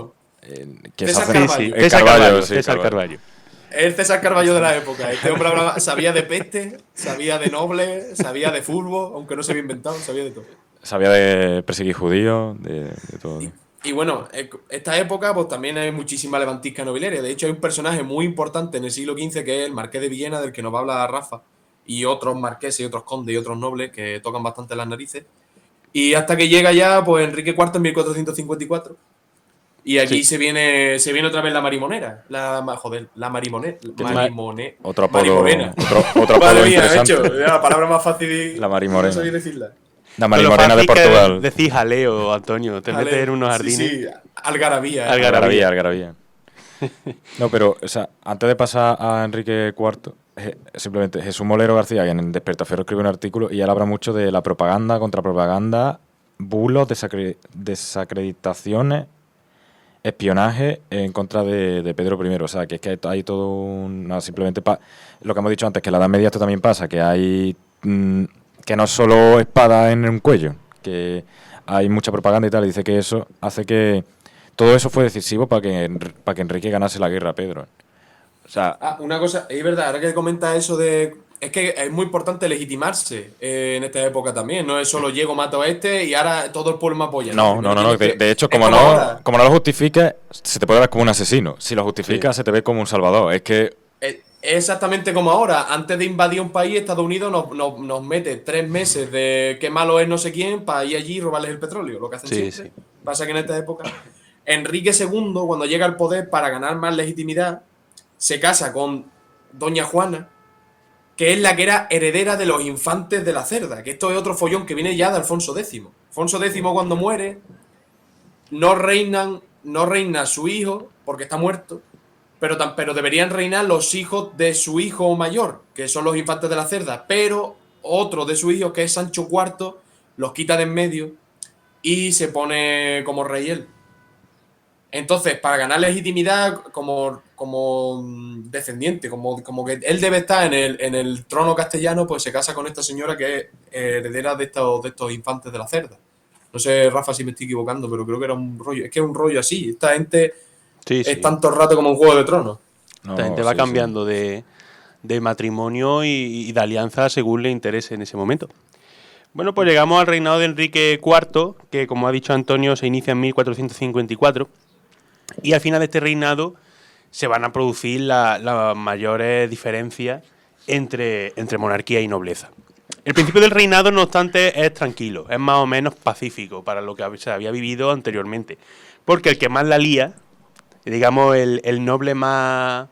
César Carballo. César Carballo. El César Carballo de la época. Este hombre sabía de peste, sabía de noble, sabía de fútbol, aunque no se había inventado, sabía de todo. Sabía de perseguir judíos, de todo. Y bueno, esta época pues también hay muchísima levantisca nobiliaria. De hecho, hay un personaje muy importante en el siglo XV que es el Marqués de Villena, del que nos va a hablar Rafa, y otros marqueses y otros condes y otros nobles que tocan bastante las narices. Y hasta que llega ya pues Enrique IV en 1454. Y aquí se viene otra vez la marimonera. La marimonera. Otro apodo. Marimorena. Otro apodo interesante. Hecho, la palabra más fácil. La marimorena. No sabía decirla. La marimorena de Portugal. Decís jaleo, Antonio. Te metes en unos jardines. Sí, algarabía. Algarabía. No, pero, o sea, antes de pasar a Enrique IV, simplemente Jesús Molero García, que en el Despertaferro escribe un artículo y él habla mucho de la propaganda, contrapropaganda, bulos, desacreditaciones, espionaje en contra de Pedro I. O sea, que es que hay todo simplemente lo que hemos dicho antes, que en la Edad Media esto también pasa, que hay que no es solo espada en un cuello, que hay mucha propaganda y tal, y dice que eso hace que todo eso fue decisivo para que Enrique ganase la guerra a Pedro. O sea, una cosa, es verdad, ahora que comenta eso de... Es que es muy importante legitimarse en esta época también. No es solo llego, mato a este y ahora todo el pueblo me apoya. No. De hecho, como no lo justifiques, se te puede ver como un asesino. Si lo justificas, se te ve como un salvador. Es que... es exactamente como ahora. Antes de invadir un país, Estados Unidos nos mete 3 meses de qué malo es no sé quién para ir allí y robarles el petróleo, lo que hacen Sí, siempre. sí. Pasa que en esta época, Enrique II, cuando llega al poder para ganar más legitimidad, se casa con Doña Juana, que es la que era heredera de los infantes de la Cerda, que esto es otro follón que viene ya de Alfonso X. Alfonso X, cuando muere, no reina su hijo, porque está muerto, pero deberían reinar los hijos de su hijo mayor, que son los infantes de la Cerda, pero otro de sus hijos, que es Sancho IV, los quita de en medio y se pone como rey él. Entonces, para ganar legitimidad como descendiente, como que él debe estar en el trono castellano, pues se casa con esta señora que es heredera de estos infantes de la Cerda. No sé, Rafa, si me estoy equivocando, pero creo que era un rollo. Es que es un rollo así. Esta gente Sí, sí. es tanto rato como un Juego de Tronos. No, Esta gente no, va sí, cambiando sí. de matrimonio y de alianza según le interese en ese momento. Bueno, pues llegamos al reinado de Enrique IV, que como ha dicho Antonio, se inicia en 1454. Y al final de este reinado se van a producir las mayores diferencias entre monarquía y nobleza. El principio del reinado, no obstante, es tranquilo, es más o menos pacífico para lo que se había vivido anteriormente. Porque el que más la lía, digamos el noble más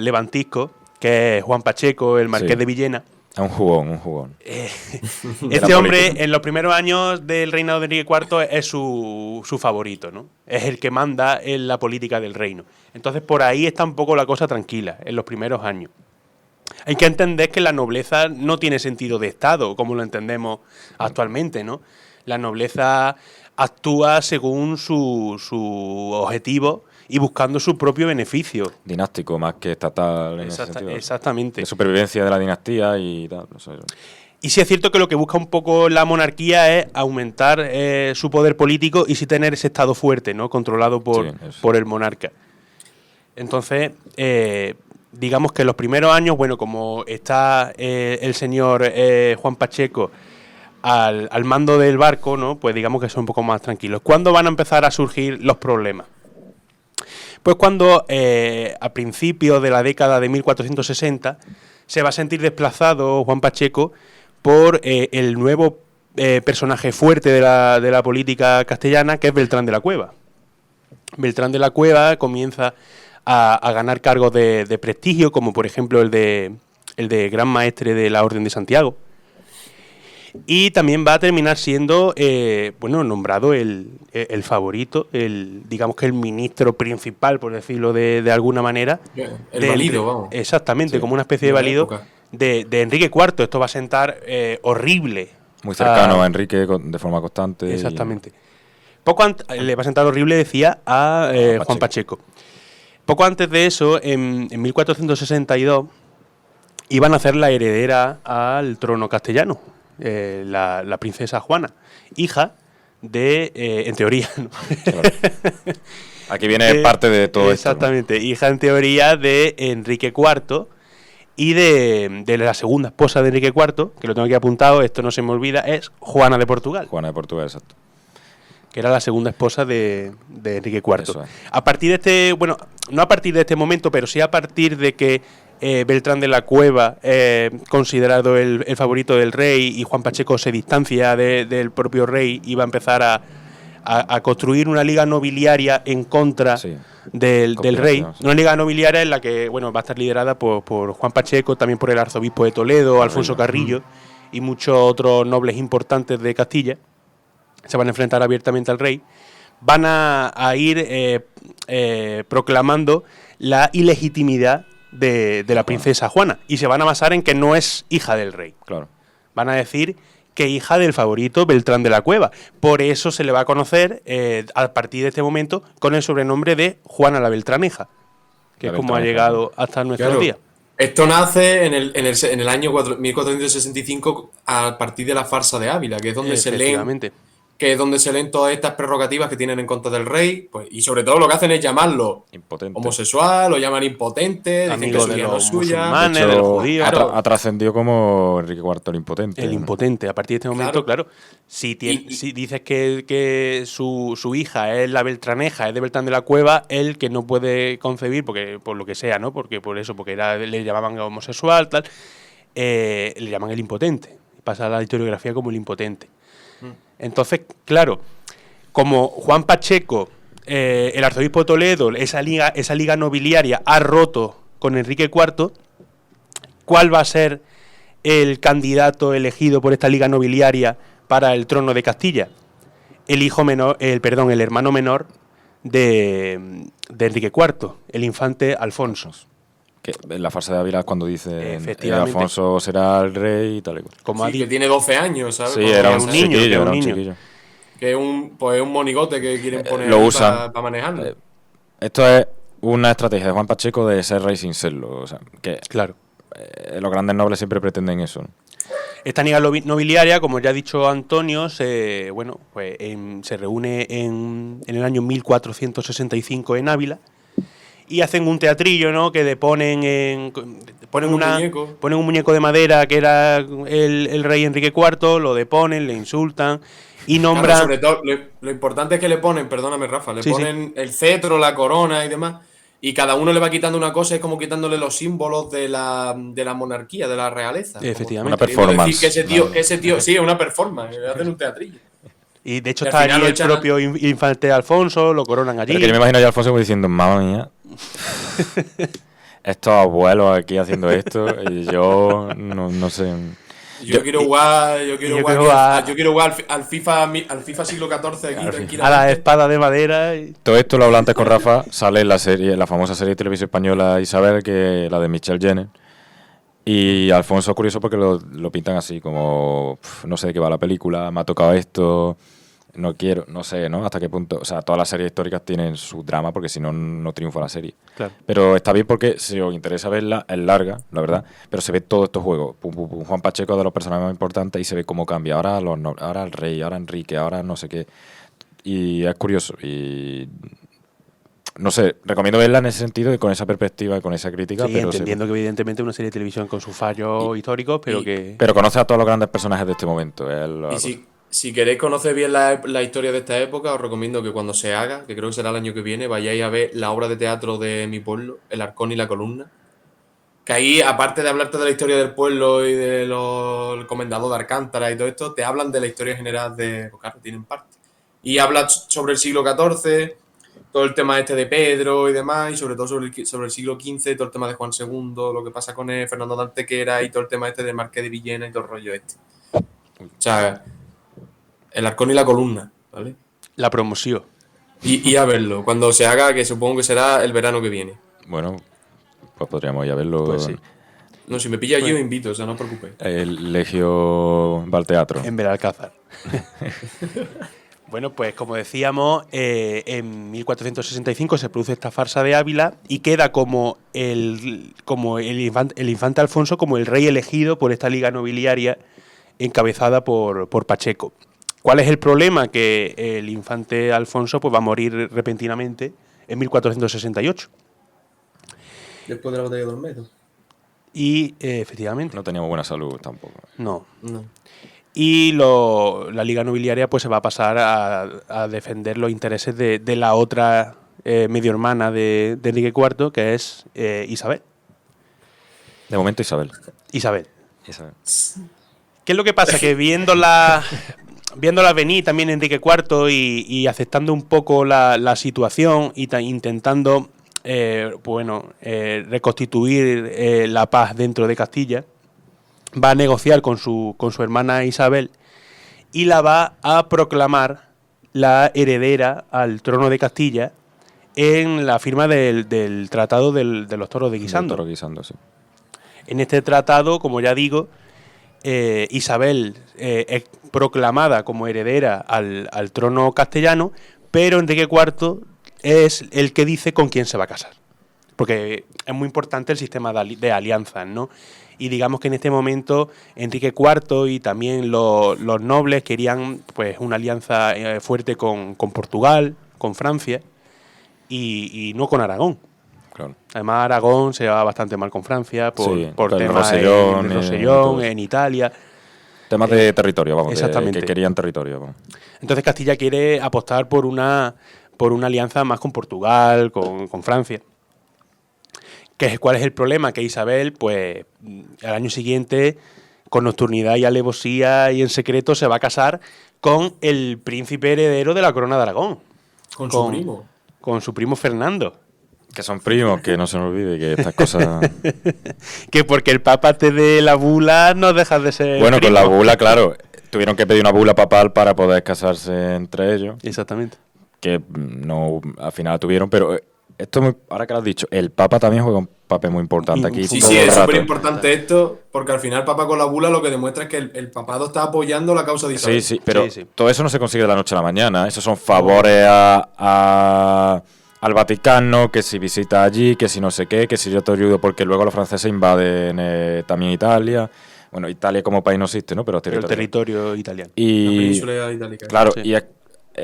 levantisco, que es Juan Pacheco, el marqués Sí. de Villena, Es un jugón, un jugón. este hombre, en los primeros años del reinado de Enrique IV, es su favorito, ¿no? Es el que manda en la política del reino. Entonces, por ahí está un poco la cosa tranquila, en los primeros años. Hay que entender que la nobleza no tiene sentido de Estado, como lo entendemos actualmente, ¿no? La nobleza actúa según su objetivo y buscando su propio beneficio. Dinástico más que estatal en ese sentido. Exactamente. De supervivencia de la dinastía y tal. No sé. Y sí es cierto que lo que busca un poco la monarquía es aumentar su poder político y sí tener ese Estado fuerte, ¿no? Controlado por el monarca. Entonces, digamos que en los primeros años, bueno, como está el señor Juan Pacheco al mando del barco, ¿no? Pues digamos que son un poco más tranquilos. ¿Cuándo van a empezar a surgir los problemas? Pues cuando a principios de la década de 1460 se va a sentir desplazado Juan Pacheco por el nuevo personaje fuerte de la política castellana, que es Beltrán de la Cueva. Beltrán de la Cueva comienza a ganar cargos de prestigio, como por ejemplo el de Gran Maestre de la Orden de Santiago. Y también va a terminar siendo nombrado el favorito, digamos que el ministro principal, por decirlo de alguna manera. El valido, vamos. Exactamente, Sí, como una especie de valido época. de Enrique IV. Esto va a sentar horrible. Muy cercano a Enrique de forma constante. Exactamente. Le va a sentar horrible, decía, a Juan Pacheco. Poco antes de eso, en 1462, iban a hacer la heredera al trono castellano, la princesa Juana, hija de, en teoría, ¿no? Claro. Aquí viene parte de todo esto. Exactamente, hija en teoría de Enrique IV y de la segunda esposa de Enrique IV, que lo tengo aquí apuntado, esto no se me olvida, es Juana de Portugal. Juana de Portugal, exacto. Que era la segunda esposa de Enrique IV. Eso es. A partir de este, bueno, no a partir de este momento, pero sí a partir de que Beltrán de la Cueva, considerado el favorito del rey, y Juan Pacheco se distancia del propio rey y va a empezar a construir una liga nobiliaria en contra del rey. Sí. Una liga nobiliaria en la que va a estar liderada por Juan Pacheco, también por el arzobispo de Toledo, Alfonso Carrillo, y muchos otros nobles importantes de Castilla. Se van a enfrentar abiertamente al rey. Van a ir proclamando la ilegitimidad de la princesa Juana, y se van a basar en que no es hija del rey. Claro. Van a decir que hija del favorito Beltrán de la Cueva. Por eso se le va a conocer a partir de este momento con el sobrenombre de Juana la Beltraneja, que es como ha llegado hasta nuestros días. Esto nace en el año 1465 a partir de la farsa de Ávila, que es donde se leen que es donde se leen todas estas prerrogativas que tienen en contra del rey, pues, y sobre todo lo que hacen es llamarlo Impotente. homosexual, lo llaman impotente, dicen que Amigo su de hija no los es suya. musulmanes, De de los hecho, judíos. Claro. ha trascendido como Enrique IV el impotente. El ¿no? impotente. A partir de este momento, claro, si dices que su hija es la Beltraneja, es de Beltrán de la Cueva, él que no puede concebir, porque por lo que sea, ¿no? Porque le llamaban homosexual, tal, le llaman el impotente. Pasa a la historiografía como el impotente. Entonces, claro, como Juan Pacheco, el arzobispo de Toledo, esa liga nobiliaria ha roto con Enrique IV, ¿cuál va a ser el candidato elegido por esta liga nobiliaria para el trono de Castilla? El hermano menor de Enrique IV, el infante Alfonso. Que en la farsa de Ávila es cuando dice Efectivamente. Alfonso será el rey y tal y cual. Como ha Sí, que dicho, tiene 12 años, ¿sabes? Sí, Como era que un sea- niño, chiquillo, era un era un niño. chiquillo. Que es un monigote que quieren poner lo usan. para manejarlo. Esto es una estrategia de Juan Pacheco de ser rey sin serlo. O sea, que claro. los grandes nobles siempre pretenden eso, ¿no? Esta liga nobiliaria, como ya ha dicho Antonio, se reúne en el año 1465 en Ávila y hacen un teatrillo, ¿no? Que ponen un muñeco de madera que era el rey Enrique IV, lo deponen, le insultan y nombran... Claro, sobre todo, lo importante es que le ponen, perdóname Rafa, le Sí, ponen el cetro, la corona y demás, y cada uno le va quitando una cosa, es como quitándole los símbolos de la monarquía, de la realeza. Efectivamente. Una Queriendo performance. decir que ese tío, sí, es una performance, le hacen un teatrillo. Y de hecho Y al está final allí lo el echan propio infante Alfonso, lo coronan allí. Pero que yo me imagino ya a Alfonso como diciendo, mamma mía, estos abuelos aquí haciendo esto, y yo no sé. Yo quiero jugar al FIFA siglo XIV aquí a la tranquilamente. espada de madera. Y... Todo esto lo hablo antes con Rafa, sale en la serie, la famosa serie de televisión española Isabel, que la de Michelle Jenner. Y Alfonso es curioso porque lo pintan así, como no sé de qué va la película, me ha tocado esto, no quiero, no sé, ¿no? Hasta qué punto. O sea, todas las series históricas tienen su drama porque si no, no triunfa la serie. Claro. Pero está bien porque si os interesa verla, es larga, la verdad, pero se ve todos estos juegos. Juan Pacheco es de los personajes más importantes y se ve cómo cambia. Ahora el rey, ahora Enrique, ahora no sé qué. Y es curioso. Y no sé, recomiendo verla en ese sentido y con esa perspectiva y con esa crítica. Sí, pero entendiendo que evidentemente es una serie de televisión con sus fallos históricos, pero que... Pero conoce a todos los grandes personajes de este momento. Y si queréis conocer bien la historia de esta época, os recomiendo que cuando se haga, que creo que será el año que viene, vayáis a ver la obra de teatro de mi pueblo, El Arcón y la Columna. Que ahí, aparte de hablarte de la historia del pueblo y del comendador de Alcántara y todo esto, te hablan de la historia general de... Pues claro, tienen parte. Y habla sobre el siglo XIV, todo el tema este de Pedro y demás, y sobre todo sobre el siglo XV, todo el tema de Juan II, lo que pasa con Fernando de Antequera y todo el tema este de Marqués de Villena y todo el rollo este. O sea, El Arcón y la Columna, ¿vale? La promoción. Y a verlo, cuando se haga, que supongo que será el verano que viene. Bueno, pues podríamos ir a verlo. Pues sí. No, si me pilla allí os invito, o sea, no os preocupéis. El Legio va al teatro. En Belalcázar. Bueno, pues como decíamos, en 1465 se produce esta farsa de Ávila y queda como el infante Alfonso como el rey elegido por esta liga nobiliaria encabezada por Pacheco. ¿Cuál es el problema? Que el infante Alfonso pues, va a morir repentinamente en 1468. Después de la batalla de Olmedo. Y efectivamente. No teníamos buena salud tampoco. No. No. Y la liga nobiliaria pues se va a pasar a defender los intereses de la otra medio hermana de Enrique IV, que es Isabel. De momento Isabel. Isabel. Isabel. ¿Qué es lo que pasa? Que viéndola venir también Enrique IV y aceptando un poco la situación y intentando reconstituir la paz dentro de Castilla, va a negociar con su hermana Isabel y la va a proclamar la heredera al trono de Castilla en la firma del Tratado de los Toros de Guisando. Toro Guisando, sí. En este tratado, como ya digo, Isabel es proclamada como heredera al trono castellano, pero Enrique IV es el que dice con quién se va a casar. porque es muy importante el sistema de alianzas, ¿no? Y digamos que en este momento Enrique IV y también los nobles querían pues una alianza fuerte con Portugal, con Francia y no con Aragón. Claro. Además Aragón se llevaba bastante mal con Francia por el temas Rosellón, de Rosellón, en Italia. Temas de territorio, vamos, exactamente. que querían territorio. Vamos. Entonces Castilla quiere apostar por una alianza más con Portugal, con Francia. ¿Cuál es el problema? Que Isabel, pues, al año siguiente, con nocturnidad y alevosía y en secreto, se va a casar con el príncipe heredero de la corona de Aragón. Con su primo. Con su primo Fernando. Que son primos, que no se nos olvide que estas cosas... Que porque el papa te dé la bula, no dejas de ser Bueno, primo. con la bula, claro, tuvieron que pedir una bula papal para poder casarse entre ellos. Exactamente. Que no, al final la tuvieron, pero... Esto, ahora que lo has dicho, el Papa también juega un papel muy importante aquí. Sí, todo sí, el es rato. súper importante esto, porque al final el Papa con la bula lo que demuestra es que el papado está apoyando la causa de Isabel. Sí, pero Sí. todo eso no se consigue de la noche a la mañana. Esos son favores al Vaticano, que si visita allí, que si no sé qué, que si yo te ayudo, porque luego los franceses invaden también Italia. Bueno, Italia como país no existe, ¿no? Pero el territorio italiano. La Y península itálica. claro, Sí. y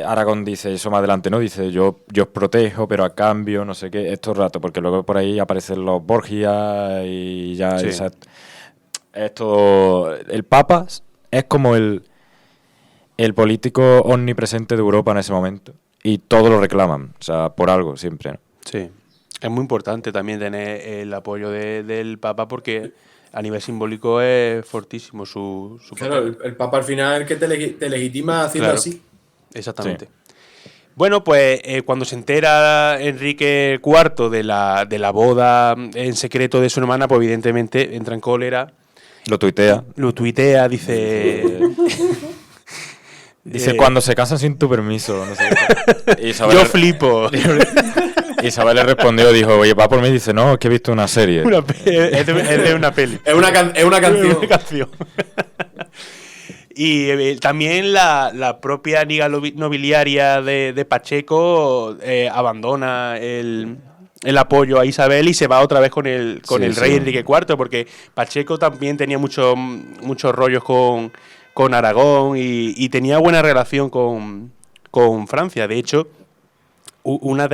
Aragón dice eso más adelante, ¿no? Dice yo os protejo, pero a cambio, no sé qué, estos rato, porque luego por ahí aparecen los Borgia y ya Sí. esto. El Papa es como el político omnipresente de Europa en ese momento. Y todos lo reclaman, o sea, por algo siempre, ¿no? Sí. Es muy importante también tener el apoyo del Papa porque a nivel simbólico es fortísimo su Claro, papel. el Papa al final es el que te legitima haciendo Claro. así. Exactamente. Bueno, pues cuando se entera Enrique IV de la boda en secreto de su hermana, pues evidentemente entra en cólera, Lo tuitea. lo tuitea, dice... Dice, cuando se casan sin tu permiso, no sé qué. Isabel, Yo flipo. Isabel le respondió, dijo, oye, va por mí, dice, no, es que he visto una serie. Es de una peli. Es una canción. Una canción. Y también la propia liga nobiliaria de Pacheco abandona el apoyo a Isabel y se va otra vez con el rey Enrique IV, porque Pacheco también tenía muchos rollos con Aragón y tenía buena relación con Francia. De hecho, en uno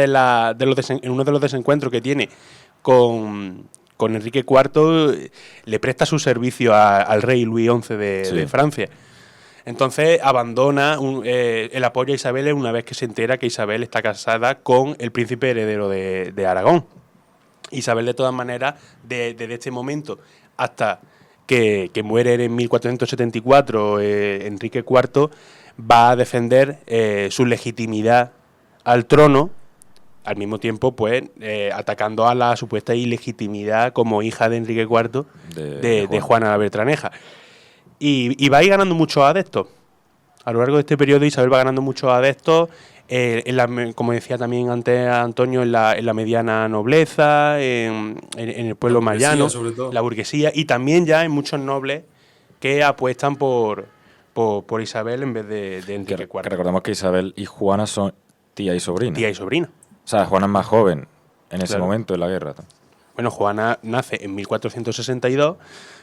de los desencuentros que tiene con Enrique IV, le presta su servicio al rey Luis XI de Francia. Entonces abandona el apoyo a Isabel una vez que se entera que Isabel está casada con el príncipe heredero de Aragón. Isabel, de todas maneras, desde este momento hasta que muere en 1474 Enrique IV, va a defender su legitimidad al trono, al mismo tiempo pues atacando a la supuesta ilegitimidad como hija de Enrique IV de Juana la Bertraneja. Y va a ir ganando muchos adeptos. A lo largo de este periodo Isabel va ganando muchos adeptos, como decía también antes Antonio, en la mediana nobleza, en el pueblo más llano, la burguesía, y también ya en muchos nobles que apuestan por Isabel en vez de Enrique IV. Que recordemos que Isabel y Juana son tía y sobrina. Tía y sobrina. O sea, Juana es más joven en ese Claro. momento de la guerra. Bueno, Juana nace en 1462,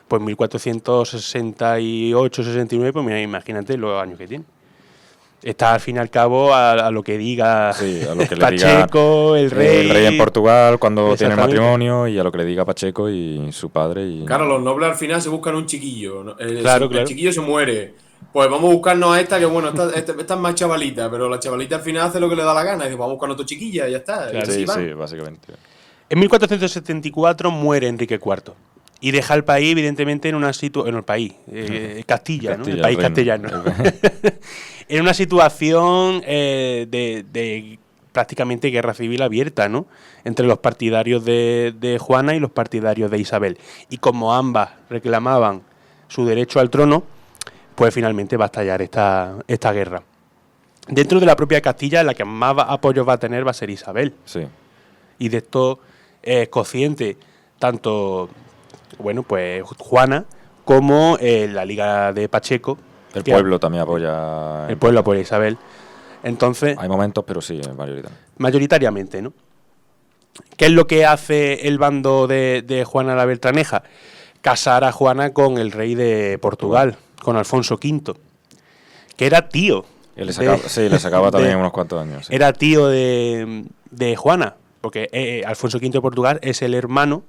pues 1468-69, pues mira, imagínate los años que tiene. Está al fin y al cabo a lo que diga, Sí, a lo que le Pacheco, diga el rey. El rey en Portugal cuando tiene Exactamente. matrimonio y a lo que le diga Pacheco y su padre. Y... Claro, los nobles al final se buscan un chiquillo, ¿no? Claro. El chiquillo se muere. Pues vamos a buscarnos a esta, que bueno, esta es más chavalita, pero la chavalita al final hace lo que le da la gana. Y dice, vamos a buscar a otra chiquilla y ya está. Claro. Y así Sí, van. sí, básicamente. En 1474 muere Enrique IV y deja el país, evidentemente, en una situación. En el país, Castilla, ¿no? El país reino. castellano. En una situación de prácticamente guerra civil abierta, ¿no? Entre los partidarios de Juana y los partidarios de Isabel. Y como ambas reclamaban su derecho al trono, pues finalmente va a estallar esta guerra. Dentro de la propia Castilla, la que más apoyos va a tener va a ser Isabel. Sí. Y de esto es consciente tanto, bueno, pues Juana como la Liga de Pacheco. El que pueblo también apoya. El pueblo apoya a Isabel. Entonces, Hay momentos, pero sí, mayoritariamente. mayoritariamente, ¿no? ¿Qué es lo que hace el bando de Juana la Beltraneja? Casar a Juana con el rey de Portugal, con Alfonso V, que era tío. Le sacaba también unos cuantos años. Sí. Era tío de Juana, porque Alfonso V de Portugal es el hermano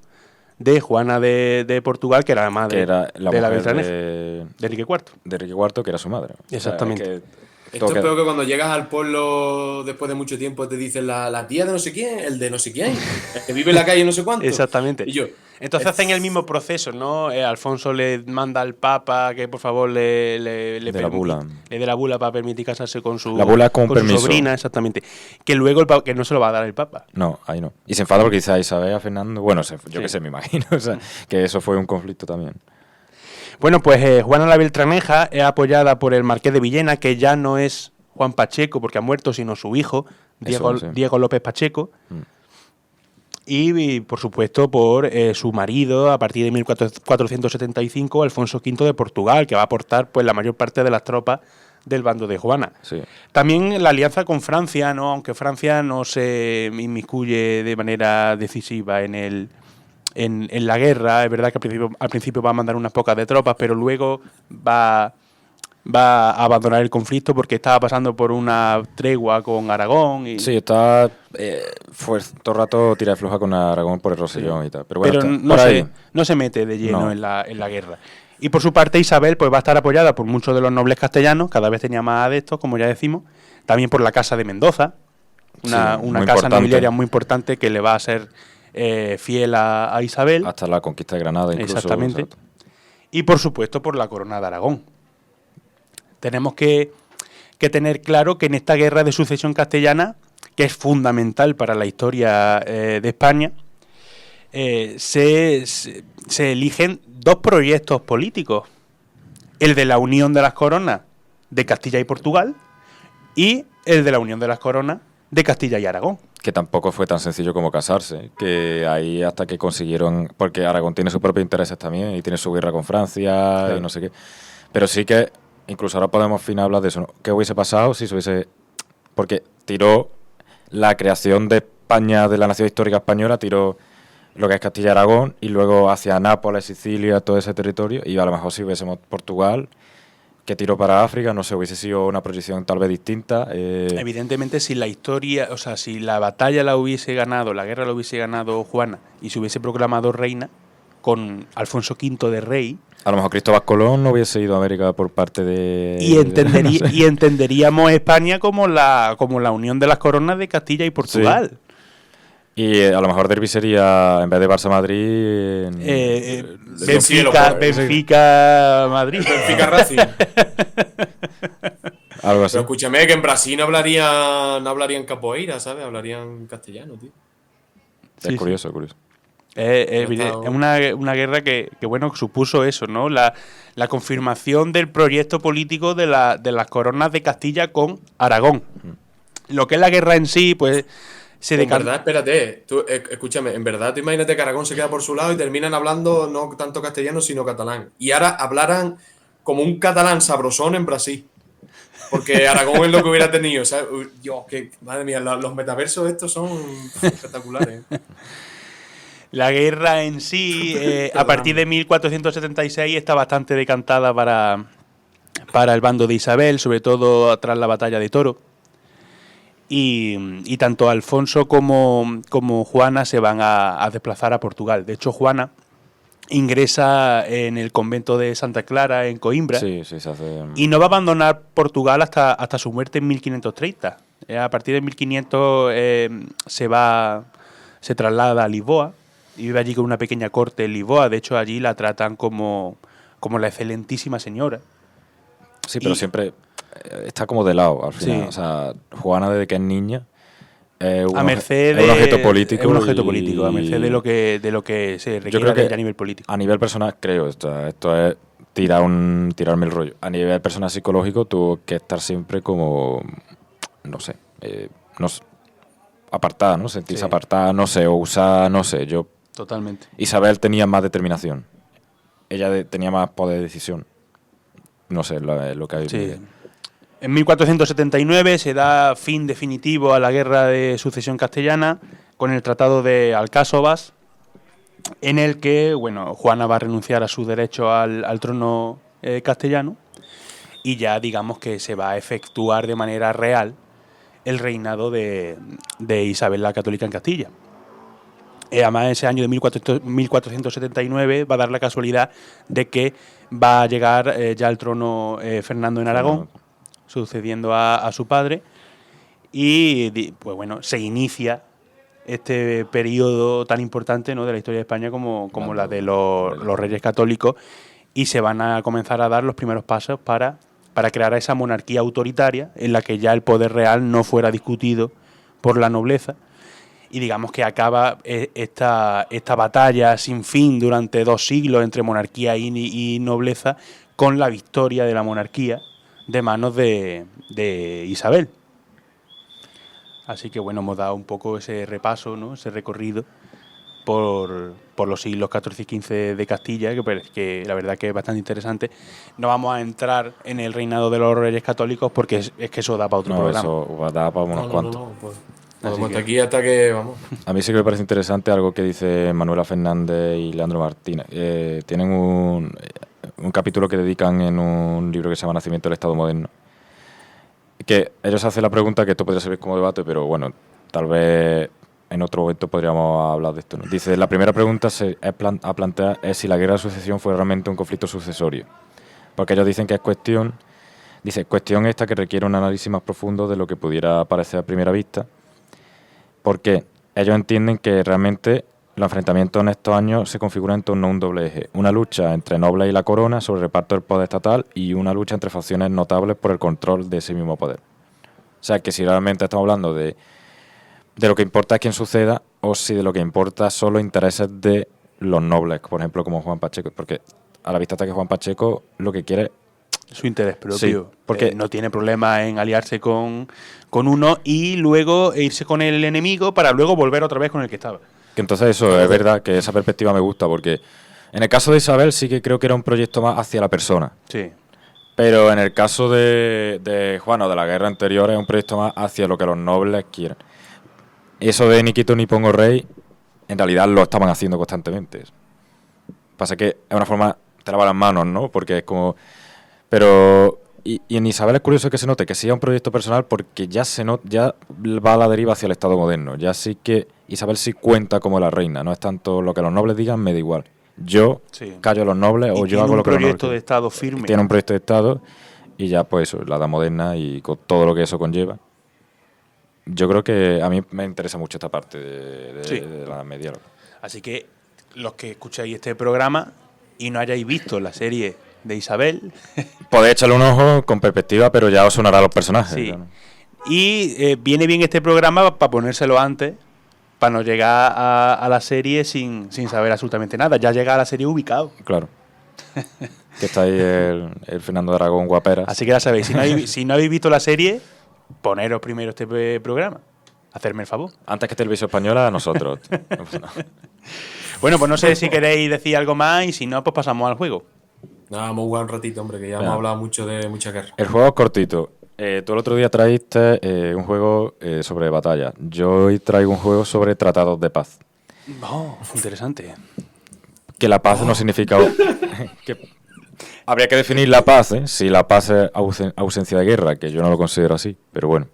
de Juana de Portugal, que era la madre que era la de la mujer Beltraneja, de Enrique IV. De Enrique IV, que era su madre. Exactamente. O sea, es que Esto es peor que cuando llegas al pueblo después de mucho tiempo te dicen la tía de no sé quién, el de no sé quién, el que vive en la calle no sé cuánto. Exactamente. Y yo, Entonces hacen el mismo proceso, ¿no? Alfonso le manda al Papa que por favor le dé la bula para permitir casarse con su, la bula es con su permiso. sobrina, exactamente. Que luego que no se lo va a dar el Papa. No, ahí no. Y se enfada porque quizá Isabel a Fernando, bueno, yo qué sé, me imagino, o sea, que eso fue un conflicto también. Bueno, pues Juana la Beltraneja es apoyada por el Marqués de Villena, que ya no es Juan Pacheco porque ha muerto, sino su hijo, Diego López Pacheco. Y, por supuesto, por su marido, a partir de 1475, Alfonso V de Portugal, que va a aportar pues la mayor parte de las tropas del bando de Juana. Sí. También la alianza con Francia, ¿no? Aunque Francia no se inmiscuye de manera decisiva en la guerra. Es verdad que al principio va a mandar unas pocas de tropas, pero luego va a abandonar el conflicto porque estaba pasando por una tregua con Aragón. Sí, fue todo el rato tira y floja con Aragón por el Rosellón y tal. Pero bueno, no se mete de lleno en la guerra. Y por su parte Isabel pues va a estar apoyada por muchos de los nobles castellanos, cada vez tenía más adeptos, como ya decimos, también por la Casa de Mendoza, una casa nobiliaria muy importante que le va a ser fiel a Isabel. Hasta la conquista de Granada incluso. Exactamente. Y por supuesto por la corona de Aragón. Tenemos que tener claro que en esta guerra de sucesión castellana, que es fundamental para la historia de España, se eligen dos proyectos políticos. El de la unión de las coronas de Castilla y Portugal y el de la unión de las coronas de Castilla y Aragón. Que tampoco fue tan sencillo como casarse, que ahí hasta que consiguieron, porque Aragón tiene sus propios intereses también y tiene su guerra con Francia, claro, y no sé qué. Pero sí que incluso ahora podemos hablar de eso, ¿no? ¿Qué hubiese pasado si se hubiese...? Porque tiró la creación de España, de la nación histórica española, tiró lo que es Castilla y Aragón, y luego hacia Nápoles, Sicilia, todo ese territorio, y a lo mejor si hubiésemos Portugal, que tiró para África, no sé, hubiese sido una proyección tal vez distinta. Evidentemente, si la historia, o sea, si la batalla la hubiese ganado, la guerra la hubiese ganado Juana, y se hubiese proclamado reina, con Alfonso V de rey... A lo mejor Cristóbal Colón no hubiese ido a América por parte de... Y entenderíamos España como la unión de las coronas de Castilla y Portugal. Sí. Y a lo mejor Derby sería, en vez de Barça-Madrid... Benfica-Madrid. Benfica-Racing. Algo así. Pero escúchame, que en Brasil no hablarían capoeira, ¿sabes? Hablarían castellano, tío. Es curioso, curioso. Es una guerra que bueno, supuso eso, ¿no? La confirmación del proyecto político de las coronas de Castilla con Aragón. Lo que es la guerra en sí, pues se decanta. En verdad, espérate, escúchame, en verdad, tú imagínate que Aragón se queda por su lado y terminan hablando no tanto castellano, sino catalán. Y ahora hablaran como un catalán sabrosón en Brasil. Porque Aragón es lo que hubiera tenido, ¿sabes? Dios, madre mía, los metaversos estos son espectaculares. La guerra en sí, a partir de 1476, está bastante decantada para el bando de Isabel, sobre todo tras la batalla de Toro. Y tanto Alfonso como Juana se van a desplazar a Portugal. De hecho, Juana ingresa en el convento de Santa Clara, en Coimbra, sí, se hace... y no va a abandonar Portugal hasta su muerte en 1530. A partir de 1500 se traslada a Lisboa, y vive allí con una pequeña corte en Lisboa. De hecho, allí la tratan como la excelentísima señora. Sí, pero siempre está como de lado al final. Sí. O sea, Juana desde que es niña es un objeto político. Es un objeto político, a merced de lo que se requiere de ella a nivel político. A nivel personal, creo, esto es tirarme el rollo. A nivel personal psicológico, tuvo que estar siempre como, no sé, apartada, ¿no? Sentirse apartada, no sé, o usar, no sé, yo... Totalmente. Isabel tenía más determinación. Ella tenía más poder de decisión. No sé, lo que hay. Sí. En 1479 se da fin definitivo a la guerra de sucesión castellana. con el Tratado de Alcáçovas, en el que, bueno, Juana va a renunciar a su derecho al trono castellano y ya digamos que se va a efectuar de manera real el reinado de Isabel la Católica en Castilla. Además, ese año de 1479 va a dar la casualidad de que va a llegar ya al trono Fernando en Aragón, sucediendo a su padre, y pues bueno, se inicia este periodo tan importante, ¿no?, de la historia de España como la de los Reyes Católicos, y se van a comenzar a dar los primeros pasos para crear esa monarquía autoritaria en la que ya el poder real no fuera discutido por la nobleza. Y digamos que acaba esta batalla sin fin durante 2 siglos entre monarquía y nobleza con la victoria de la monarquía de manos de Isabel. Así que bueno, hemos dado un poco ese repaso, ¿no?, ese recorrido por los siglos XIV y XV de Castilla, que la verdad que es bastante interesante. No vamos a entrar en el reinado de los Reyes Católicos porque es que eso da para otro programa. Eso da para unos cuantos. Pues, podemos estar aquí hasta que vamos. A mí sí que me parece interesante algo que dice Manuela Fernández y Leandro Martínez. Tienen un capítulo que dedican en un libro que se llama Nacimiento del Estado Moderno. Que ellos hacen la pregunta, que esto podría servir como debate, pero bueno, tal vez en otro momento podríamos hablar de esto, ¿no? Dice, la primera pregunta a plantear es si la guerra de sucesión fue realmente un conflicto sucesorio. Porque ellos dicen que es cuestión esta que requiere un análisis más profundo de lo que pudiera parecer a primera vista, porque ellos entienden que realmente los enfrentamientos en estos años se configuran en torno a un doble eje. Una lucha entre nobles y la corona sobre el reparto del poder estatal y una lucha entre facciones notables por el control de ese mismo poder. O sea, que si realmente estamos hablando de lo que importa es quién suceda, o si de lo que importa son los intereses de los nobles, por ejemplo, como Juan Pacheco. Porque a la vista está que Juan Pacheco lo que quiere su interés propio, sí, porque no tiene problema en aliarse con uno y luego irse con el enemigo para luego volver otra vez con el que estaba. Que entonces eso es verdad, que esa perspectiva me gusta, porque en el caso de Isabel sí que creo que era un proyecto más hacia la persona. Sí. Pero en el caso de Juan o de la guerra anterior es un proyecto más hacia lo que los nobles quieren. Eso de ni quito ni pongo rey, en realidad lo estaban haciendo constantemente. Pasa que es una forma, te lava las manos, ¿no? Porque es como... Pero... Y en Isabel es curioso que se note que sea un proyecto personal, porque ya va a la deriva hacia el Estado moderno. Ya sí que Isabel sí cuenta como la reina, no es tanto lo que los nobles digan, me da igual. Yo callo a los nobles o yo hago lo que los nobles. Tiene un proyecto de Estado firme. Tiene un proyecto de Estado y ya pues eso, la edad moderna y con todo lo que eso conlleva. Yo creo que a mí me interesa mucho esta parte de la media. Así que los que escucháis este programa y no hayáis visto la serie de Isabel, podéis echarle un ojo con perspectiva, pero ya os sonará los personajes. Sí. ¿No? Y viene bien este programa para ponérselo antes, para no llegar a la serie sin saber absolutamente nada. Ya llega a la serie ubicado. Claro. Que está ahí el Fernando de Aragón Guaperas. Así que ya sabéis, si no habéis visto la serie, poneros primero este programa. Hacerme el favor. Antes que Televisión Española, a nosotros. Bueno, pues no sé si queréis decir algo más y si no, pues pasamos al juego. Nada, vamos a jugar un ratito, hombre, que ya hemos hablado mucho de mucha guerra. El juego es cortito. Tú el otro día traíste un juego sobre batalla. Yo hoy traigo un juego sobre tratados de paz. Oh, interesante. Que la paz no significa... Habría que definir la paz, ¿eh? Si la paz es ausencia de guerra, que yo no lo considero así, pero bueno.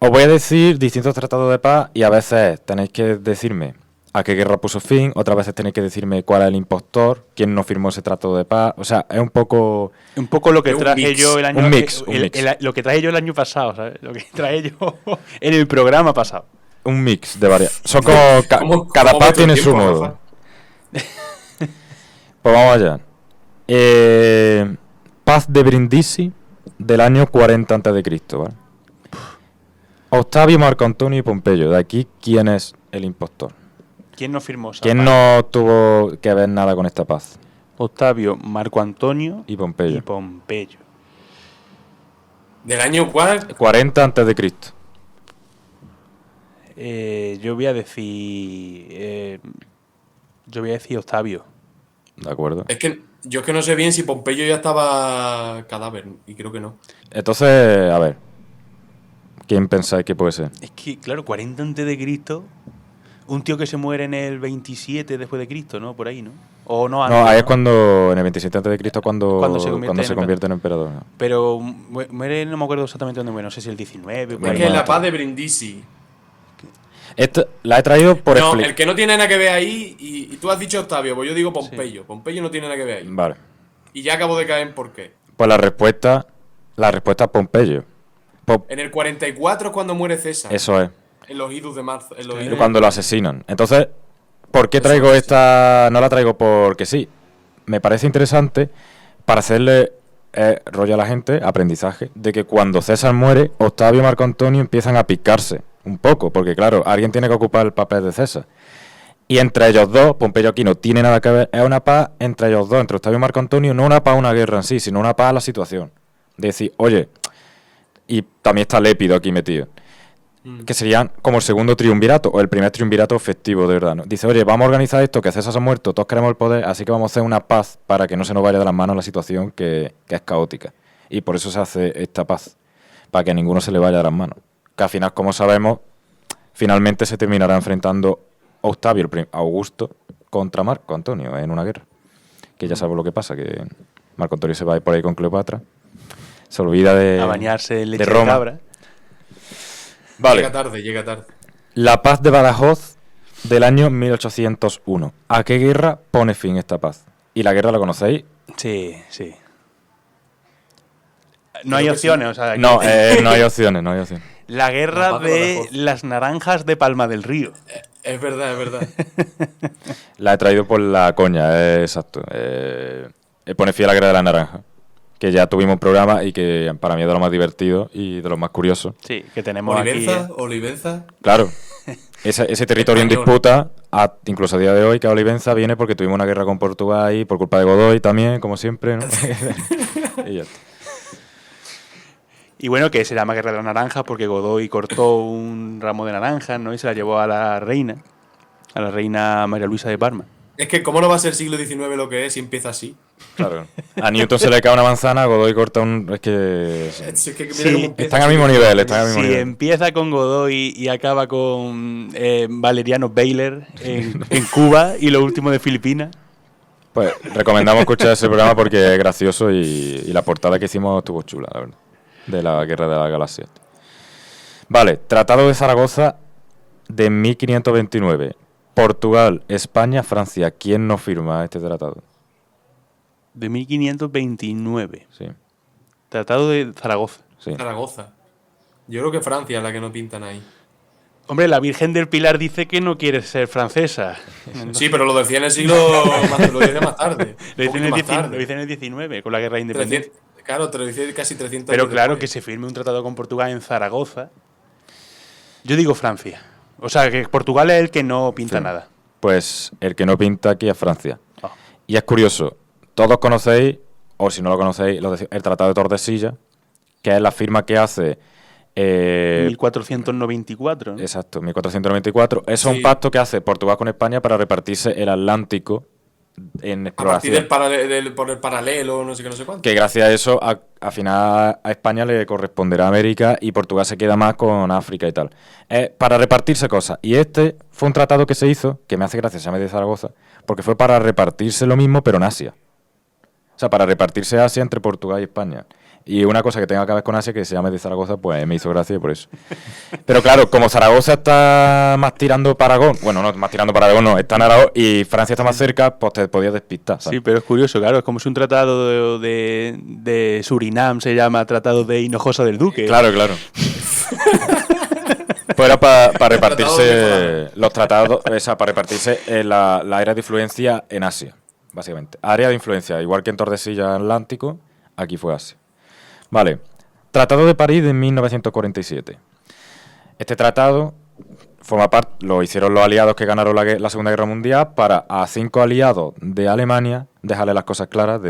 Os voy a decir distintos tratados de paz y a veces tenéis que decirme a qué guerra puso fin, otras veces tenéis que decirme cuál es el impostor, quién no firmó ese tratado de paz. O sea, es un poco lo que traje yo el año un mix. Lo que traje yo el año pasado, ¿sabes? Lo que traje yo en el programa pasado. Un mix de varias. Son como cada paz tiene su modo. Pues vamos allá. Paz de Brindisi del año 40 a.C., ¿vale? Octavio, Marco Antonio y Pompeyo. De aquí, ¿quién es el impostor? ¿Quién no firmó esa ¿Quién paz? no tuvo que ver nada con esta paz? Octavio, Marco Antonio y Pompeyo. ¿Del año cuál? 40 a.C. Yo voy a decir Octavio. De acuerdo. Es que yo no sé bien si Pompeyo ya estaba cadáver, y creo que no. Entonces, a ver. ¿Quién pensáis que puede ser? Es que, claro, 40 antes de Cristo, un tío que se muere en el 27 después de Cristo, ¿no? Por ahí, ¿no? O no antes. No, ahí es ¿no? cuando, en el 27 a.C., Cuando se convierte en convierte en emperador. ¿no? Pero muere, no me acuerdo exactamente dónde muere, no sé si el 19 o Bueno, Es que es la paz de Brindisi. Esto la he traído por No, explicar. el que no tiene nada que ver ahí, y tú has dicho Octavio, pues yo digo Pompeyo. Pompeyo no tiene nada que ver ahí. Vale. Y ya acabo de caer en por qué. Pues la respuesta es Pompeyo. En el 44 es cuando muere César. Eso es. En los idus de marzo. En los idus. Cuando lo asesinan. Entonces, ¿por qué traigo esta? No la traigo porque sí. Me parece interesante para hacerle rollo a la gente, aprendizaje, de que cuando César muere, Octavio y Marco Antonio empiezan a picarse un poco, porque claro, alguien tiene que ocupar el papel de César. Y entre ellos dos, Pompeyo aquí no tiene nada que ver, es una paz entre ellos dos, entre Octavio y Marco Antonio, no una paz a una guerra en sí, sino una paz a la situación. De decir, oye, y también está Lépido aquí metido, que serían como el segundo triunvirato, o el primer triunvirato efectivo, de verdad, ¿no? Dice, oye, vamos a organizar esto, que César se ha muerto, todos queremos el poder, así que vamos a hacer una paz para que no se nos vaya de las manos la situación que es caótica. Y por eso se hace esta paz, para que a ninguno se le vaya de las manos. Que al final, como sabemos, finalmente se terminará enfrentando Octavio, Augusto, contra Marco Antonio en una guerra. Que ya sabemos lo que pasa, que Marco Antonio se va a ir por ahí con Cleopatra, se olvida de a bañarse en leche de Roma. cabra. Vale. Llega tarde. La paz de Badajoz del año 1801. ¿A qué guerra pone fin esta paz? ¿Y la guerra la conocéis? Sí, sí. No Creo hay que opciones, o sea, No, no hay opciones, no hay opciones. la La guerra paz de de Badajoz. las naranjas de Palma del Río. Es verdad, es verdad. La he traído por la coña, exacto. Pone fin a la guerra de la naranja. Que ya tuvimos un programa y que para mí es de lo más divertido y de lo más curioso. Sí, que tenemos Olivenza, aquí. Olivenza. Claro, ese territorio en Español. disputa, incluso a día de hoy, que Olivenza viene porque tuvimos una guerra con Portugal y por culpa de Godoy también, como siempre, ¿no? Y ya está. Y bueno, que se llama Guerra de las Naranjas porque Godoy cortó un ramo de naranjas, ¿no? Y se la llevó a la reina María Luisa de Parma. Es que, ¿cómo no va a ser siglo XIX lo que es si empieza así? Claro. A Newton se le cae una manzana, a Godoy corta un... Es que... Es que mira Sí, cómo empieza Están al así. mismo nivel, están al mismo Si nivel. empieza con Godoy y acaba con Valeriano Baylor en Cuba y lo último de Filipinas. Pues recomendamos escuchar ese programa porque es gracioso y la portada que hicimos estuvo chula, la verdad. De la Guerra de la Galaxia. Vale, Tratado de Zaragoza de 1529. Portugal, España, Francia. ¿Quién no firma este tratado? De 1529. Sí, Tratado de Zaragoza. sí. Zaragoza. Yo creo que Francia es la que no pintan ahí. Hombre, la Virgen del Pilar dice que no quiere ser francesa. Sí, pero lo decía en el siglo... lo dice más tarde. Lo dice, Un en el poquito más 19, tarde. lo dice en el 19, con la Guerra de Independencia. 300 claro, te lo dice casi 300 Pero años claro, después. que se firme un tratado con Portugal en Zaragoza. Yo digo Francia. O sea, que Portugal es el que no pinta Sí. nada. Pues el que no pinta aquí es Francia. Ah. Y es curioso, todos conocéis, o si no lo conocéis, el Tratado de Tordesillas, que es la firma que hace... 1494, ¿no? Exacto, 1494. Es un Sí. pacto que hace Portugal con España para repartirse el Atlántico en A partir exploración. por el paralelo, no sé qué, no sé cuánto. Que gracias a eso, al final a España le corresponderá América y Portugal se queda más con África y tal. Para repartirse cosas. Y este fue un tratado que se hizo, que me hace gracia, se llama de Zaragoza, porque fue para repartirse lo mismo, pero en Asia. O sea, para repartirse Asia entre Portugal y España. Y una cosa que tenga que ver con Asia, que se llame de Zaragoza, pues me hizo gracia y por eso. Pero claro, como Zaragoza está más tirando para Aragón, bueno, no, más tirando para Aragón, no, está en Aragón y Francia está más cerca, pues te podías despistar, ¿sabes? Sí, pero es curioso, claro. Es como si un tratado de Surinam se llama Tratado de Hinojosa del Duque. Claro, claro. Pues era para Tratado de repartirse los tratados, para repartirse la área de influencia en Asia, básicamente. Área de influencia, igual que en Tordesillas Atlántico, aquí fue Asia. Vale, Tratado de París de 1947. Este tratado forma parte, lo hicieron los aliados que ganaron la Segunda Guerra Mundial para a 5 aliados de Alemania dejarle las cosas claras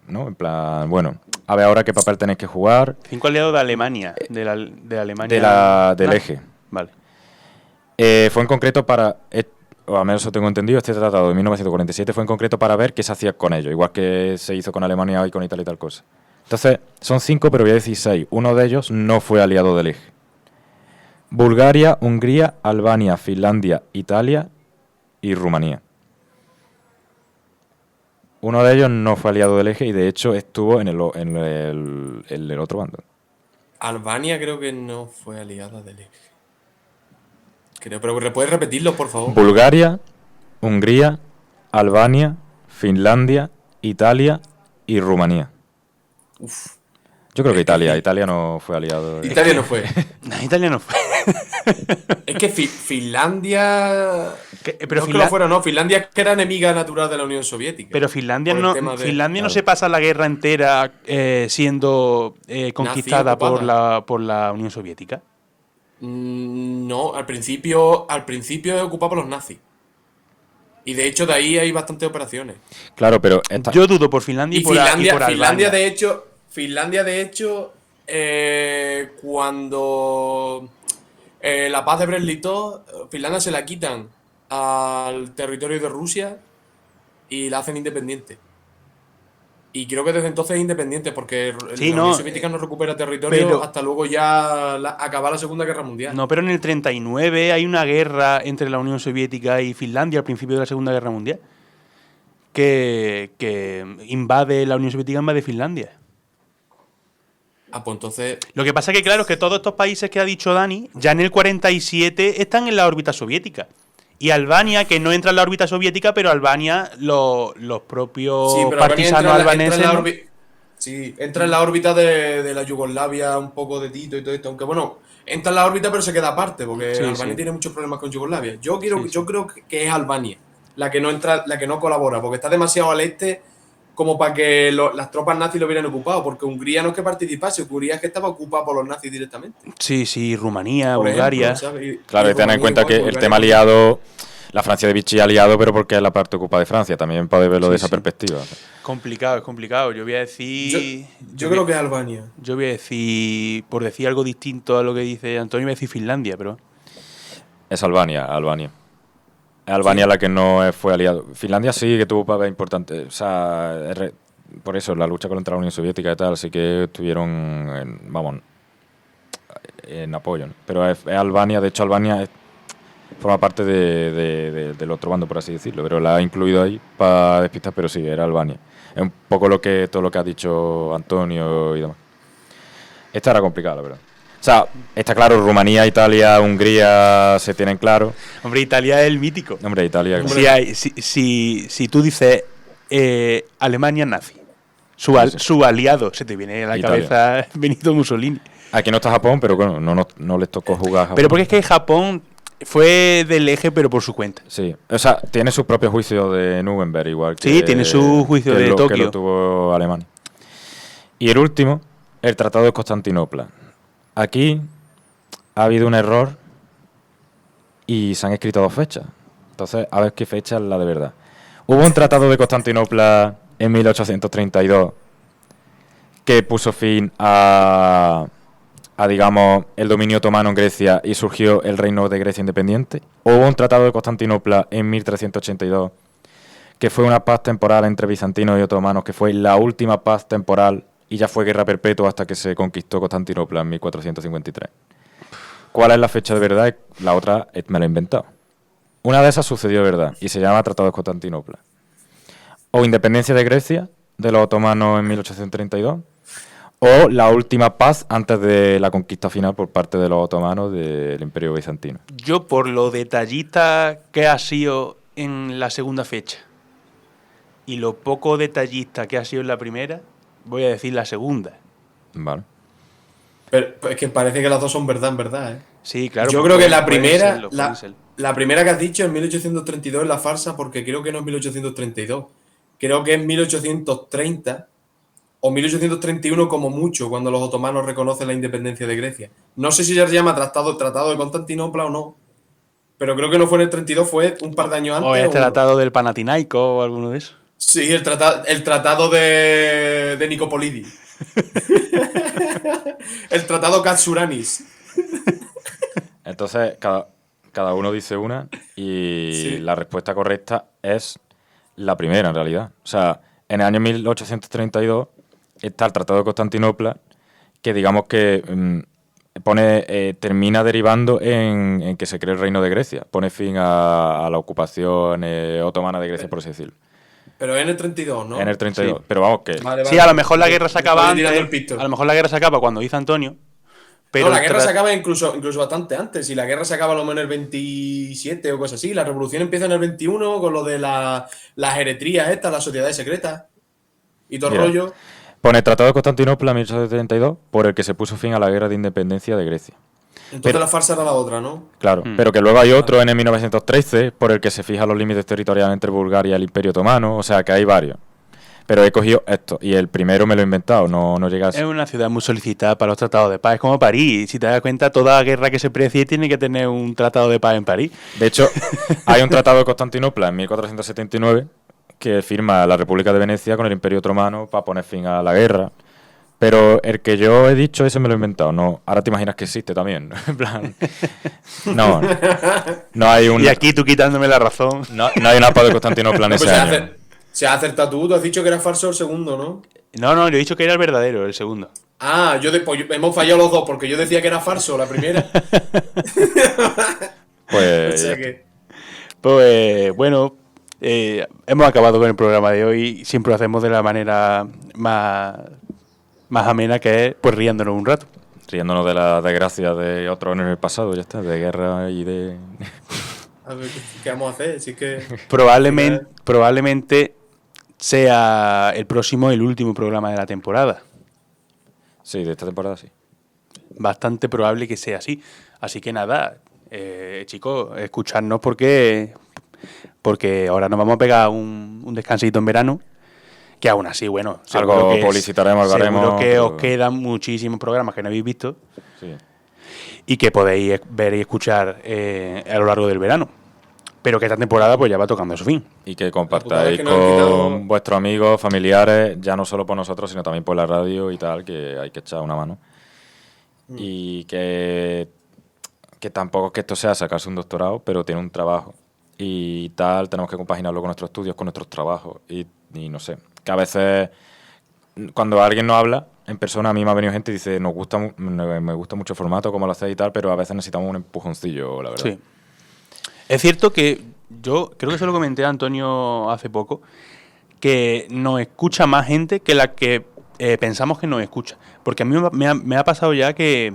¿no? En plan, bueno, a ver ahora qué papel tenéis que jugar 5 aliados de Alemania. De Alemania. del Ah, eje. Vale. Fue en concreto para, o al menos eso tengo entendido, este tratado de 1947 fue en concreto para ver qué se hacía con ellos, igual que se hizo con Alemania y con Italia y tal cosa. Entonces, son 5, pero voy a decir 6. Uno de ellos no fue aliado del eje. Bulgaria, Hungría, Albania, Finlandia, Italia y Rumanía. Uno de ellos no fue aliado del eje y de hecho estuvo en el otro bando. Albania creo que no fue aliada del eje. Creo, pero ¿puedes repetirlo, por favor? Bulgaria, Hungría, Albania, Finlandia, Italia y Rumanía. Uf. Yo creo que Italia no fue aliado. Italia no fue. No, Italia no fue. Es que Finlandia. Pero no es que lo fuera, no. Finlandia es que era enemiga natural de la Unión Soviética. Pero Finlandia Por el no, tema de- Finlandia no Claro. se pasa la guerra entera siendo conquistada ocupada. por la Unión Soviética. No, al principio es ocupado por los nazis. Y de hecho de ahí hay bastantes operaciones. Claro, pero Yo dudo por Finlandia y, Y por, Finlandia, y por Albania. Finlandia de hecho, cuando la paz de Brest-Litov, Finlandia se la quitan al territorio de Rusia y la hacen independiente. Y creo que desde entonces es independiente porque Sí, la no, Unión Soviética no recupera territorio pero- hasta luego ya acabar la Segunda Guerra Mundial. No, pero en el 39 hay una guerra entre la Unión Soviética y Finlandia al principio de la Segunda Guerra Mundial. Que invade la Unión Soviética, invade Finlandia. Ah, pues entonces. Lo que pasa que, claro, es que todos estos países que ha dicho Dani, ya en el 47 están en la órbita soviética. Y Albania, que no entra en la órbita soviética, pero Albania, los propios Sí, pero partisanos albaneses. ¿no? Sí, entra en la órbita de la Yugoslavia, un poco de Tito y todo esto. Aunque bueno, entra en la órbita, pero se queda aparte, porque Sí, Albania sí. tiene muchos problemas con Yugoslavia. Yo Sí, sí. creo que es Albania la que no entra, la que no colabora, porque está demasiado al este como para que las tropas nazis lo hubieran ocupado, porque Hungría no es que participase, Hungría es que estaba ocupada por los nazis directamente. Sí, sí, Rumanía, Por Bulgaria. ejemplo, ¿sabes? claro, Y hay que tener en Rumanía cuenta igual, que el Bulgaria tema igual. aliado, la Francia de Vichy aliado, pero porque es la parte ocupada de Francia. También puede verlo de Sí, esa sí. perspectiva. Complicado, es complicado. Yo voy a decir. Yo creo que es Albania. Yo voy a decir. Por decir algo distinto a lo que dice Antonio, voy a decir Finlandia, pero. Es Albania. Es Albania la que no fue aliado. Finlandia sí que tuvo un papel importante. O sea, por eso, la lucha contra la Unión Soviética y tal, sí que estuvieron, en apoyo, ¿no? Pero es Albania, de hecho Albania forma parte del otro bando, por así decirlo, pero la ha incluido ahí para despistar, pero sí, era Albania. Es un poco todo lo que ha dicho Antonio y demás. Esta era complicada, la verdad. O sea, está claro, Rumanía, Italia, Hungría se tienen claro. Hombre, Italia es el mítico. Hombre, Italia... Si tú dices Alemania nazi, su aliado, se te viene a la Italia. cabeza Benito Mussolini. Aquí no está Japón, pero bueno, no les tocó jugar a Japón. Pero porque es que Japón fue del eje, pero por su cuenta. Sí, o sea, tiene su propio juicio de Nuremberg, igual que... Sí, tiene su juicio que de Que Tokio. lo tuvo Alemania. Y el último, el Tratado de Constantinopla. Aquí ha habido un error y se han escrito dos fechas. Entonces, a ver qué fecha es la de verdad. Hubo un Tratado de Constantinopla en 1832 que puso fin a, digamos, el dominio otomano en Grecia y surgió el reino de Grecia independiente. O hubo un Tratado de Constantinopla en 1382 que fue una paz temporal entre bizantinos y otomanos, que fue la última paz temporal y ya fue guerra perpetua hasta que se conquistó Constantinopla en 1453. ¿Cuál es la fecha de verdad? La otra me la he inventado. Una de esas sucedió de verdad y se llama Tratado de Constantinopla. O independencia de Grecia de los otomanos en 1832, o la última paz antes de la conquista final por parte de los otomanos del Imperio Bizantino. Yo, por lo detallista que ha sido en la segunda fecha y lo poco detallista que ha sido en la primera, voy a decir la segunda. Vale. Pero es que parece que las dos son verdad, en verdad, ¿eh? Sí, claro. Yo pues creo que la pueden primera, serlo, pueden serlo. la primera que has dicho en 1832 es la farsa, porque creo que no es 1832. Creo que es 1830 o 1831 como mucho, cuando los otomanos reconocen la independencia de Grecia. No sé si ya se llama Tratado de Constantinopla o no, pero creo que no fue en el 32, fue un par de años antes. O el o- tratado del Panathinaiko o alguno de esos. Sí, el tratado de Nicopolidi. El tratado Katsuranis. Entonces, cada uno dice una y Sí. la respuesta correcta es la primera, en realidad. O sea, en el año 1832 está el Tratado de Constantinopla, que digamos que termina derivando en que se cree el reino de Grecia. Pone fin a la ocupación otomana de Grecia, por así decirlo. Pero en el 32, ¿no? En el 32. Sí. Pero vamos, que... Vale, Sí, a lo mejor la guerra se acaba Estoy tirando el antes. pisto. A lo mejor la guerra se acaba cuando dice Antonio. Pero No, la guerra se acaba incluso bastante antes. Si la guerra se acaba a lo menos en el 27 o cosas así. La revolución empieza en el 21 con lo de las heretrías estas, las sociedades secretas y todo el Mira. rollo. Pone Tratado de Constantinopla 1872, por el que se puso fin a la guerra de independencia de Grecia. Entonces Pero- la farsa era la otra, ¿no? Claro, Mm. pero que luego hay otro en el 1913, por el que se fijan los límites territoriales entre Bulgaria y el Imperio Otomano. O sea, que hay varios. Pero he cogido esto, y el primero me lo he inventado, no llega a es ser. una ciudad muy solicitada para los tratados de paz. Es como París. Si te das cuenta, toda guerra que se precie tiene que tener un tratado de paz en París. De hecho, hay un Tratado de Constantinopla en 1479 que firma la República de Venecia con el Imperio Otomano para poner fin a la guerra. Pero el que yo he dicho, ese me lo he inventado. No, ahora te imaginas que existe también. En plan, no hay un Y aquí tú quitándome la razón. no hay un APA de Constantinopla en Pues ese año. se ha acertado tú. Tú has dicho que era falso el segundo, ¿no? No, yo he dicho que era el verdadero, el segundo. Ah, hemos fallado los dos porque yo decía que era falso la primera. O Pues sea que... Pues bueno, hemos acabado con el programa de hoy. Siempre lo hacemos de la manera más amena, que es pues riéndonos un rato. riéndonos de la desgracia de otros en el pasado, ya está, de guerra y de... A ver, ¿qué vamos a hacer? Si es que... Probablemente sea el próximo, el último programa de la temporada. Sí, de esta temporada sí. Bastante probable que sea así. Así que nada, chicos, escuchadnos porque ahora nos vamos a pegar un descansito en verano. Que aún así, bueno, Algo seguro que publicitaremos, seguro haremos, que pero- os quedan muchísimos programas que no habéis visto Sí. y que podéis ver y escuchar a lo largo del verano. Pero que esta temporada pues ya va tocando su fin. Y que La putada compartáis es que nos han quitado- con vuestros amigos, familiares, ya no solo por nosotros, sino también por la radio y tal, que hay que echar una mano. Y que tampoco es que esto sea sacarse un doctorado, pero tiene un trabajo. Y tal, tenemos que compaginarlo con nuestros estudios, con nuestros trabajos. Y no sé, que a veces cuando alguien nos habla en persona, a mí me ha venido gente y dice, me gusta mucho el formato, cómo lo hacéis y tal, pero a veces necesitamos un empujoncillo, la verdad. Sí. Es cierto que yo creo que se lo comenté a Antonio hace poco, que nos escucha más gente que la que pensamos que nos escucha. Porque a mí me ha pasado ya que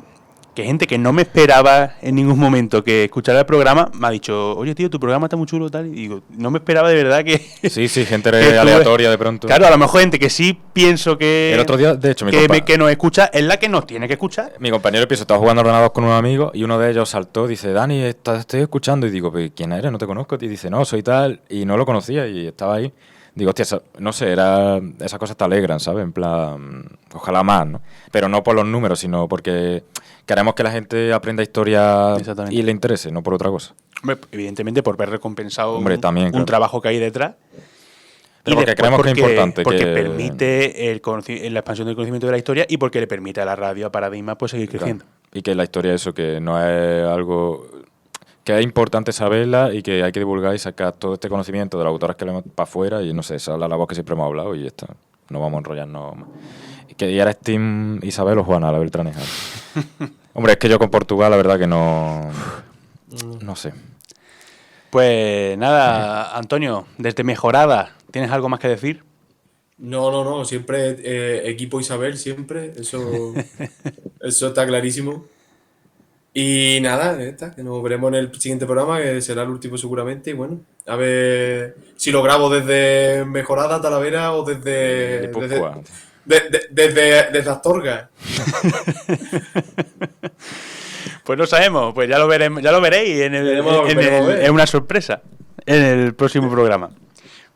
gente que no me esperaba en ningún momento que escuchara el programa me ha dicho, oye tío, tu programa está muy chulo tal. Y digo, no me esperaba de verdad que... Sí, gente que tú- aleatoria de pronto. Claro, a lo mejor gente que sí pienso que... El otro día, de hecho, que nos escucha es la que nos tiene que escuchar. mi compañero de piso estaba jugando ordenados con unos amigos y uno de ellos saltó, dice, Dani, estoy escuchando. Y digo, "¿Pero quién eres? No te conozco. Y dice, no, soy tal. Y no lo conocía y estaba ahí. Digo, hostia, no sé, esas cosas te alegran, ¿sabes? En plan, ojalá más, ¿no? Pero no por los números, sino porque queremos que la gente aprenda historia Exactamente. y le interese, no por otra cosa. Hombre, evidentemente por ver recompensado Hombre, también, un claro. trabajo que hay detrás. Pero porque después creemos que es importante Porque que- permite la expansión del conocimiento de la historia y porque le permite a la radio, a Paradigma, pues seguir creciendo. Claro. Y que la historia, eso, que no es algo... Que es importante saberla y que hay que divulgar y sacar todo este conocimiento de los autores que leemos para afuera y no sé, esa es la voz que siempre hemos hablado y ya está. No vamos a enrollarnos más. Y eres Team Isabel o Juana, la Beltraneja. Hombre, es que yo con Portugal la verdad que no... No sé. Pues nada, Antonio, desde Mejorada, ¿tienes algo más que decir? No, siempre equipo Isabel, siempre, eso está clarísimo. Y nada, que nos veremos en el siguiente programa, que será el último seguramente, y bueno, a ver si lo grabo desde Mejorada, Talavera o desde Guipúzcoa. desde Astorga. Pues no sabemos, pues ya lo veremos, ya lo veréis Veremos ver. es una sorpresa en el próximo programa.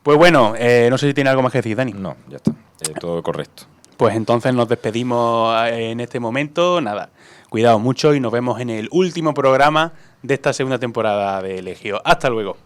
Pues bueno, no sé si tiene algo más que decir, Dani. No, ya está. Todo correcto. Pues entonces nos despedimos en este momento. Nada, cuidaos mucho y nos vemos en el último programa de esta segunda temporada de Legio. Hasta luego.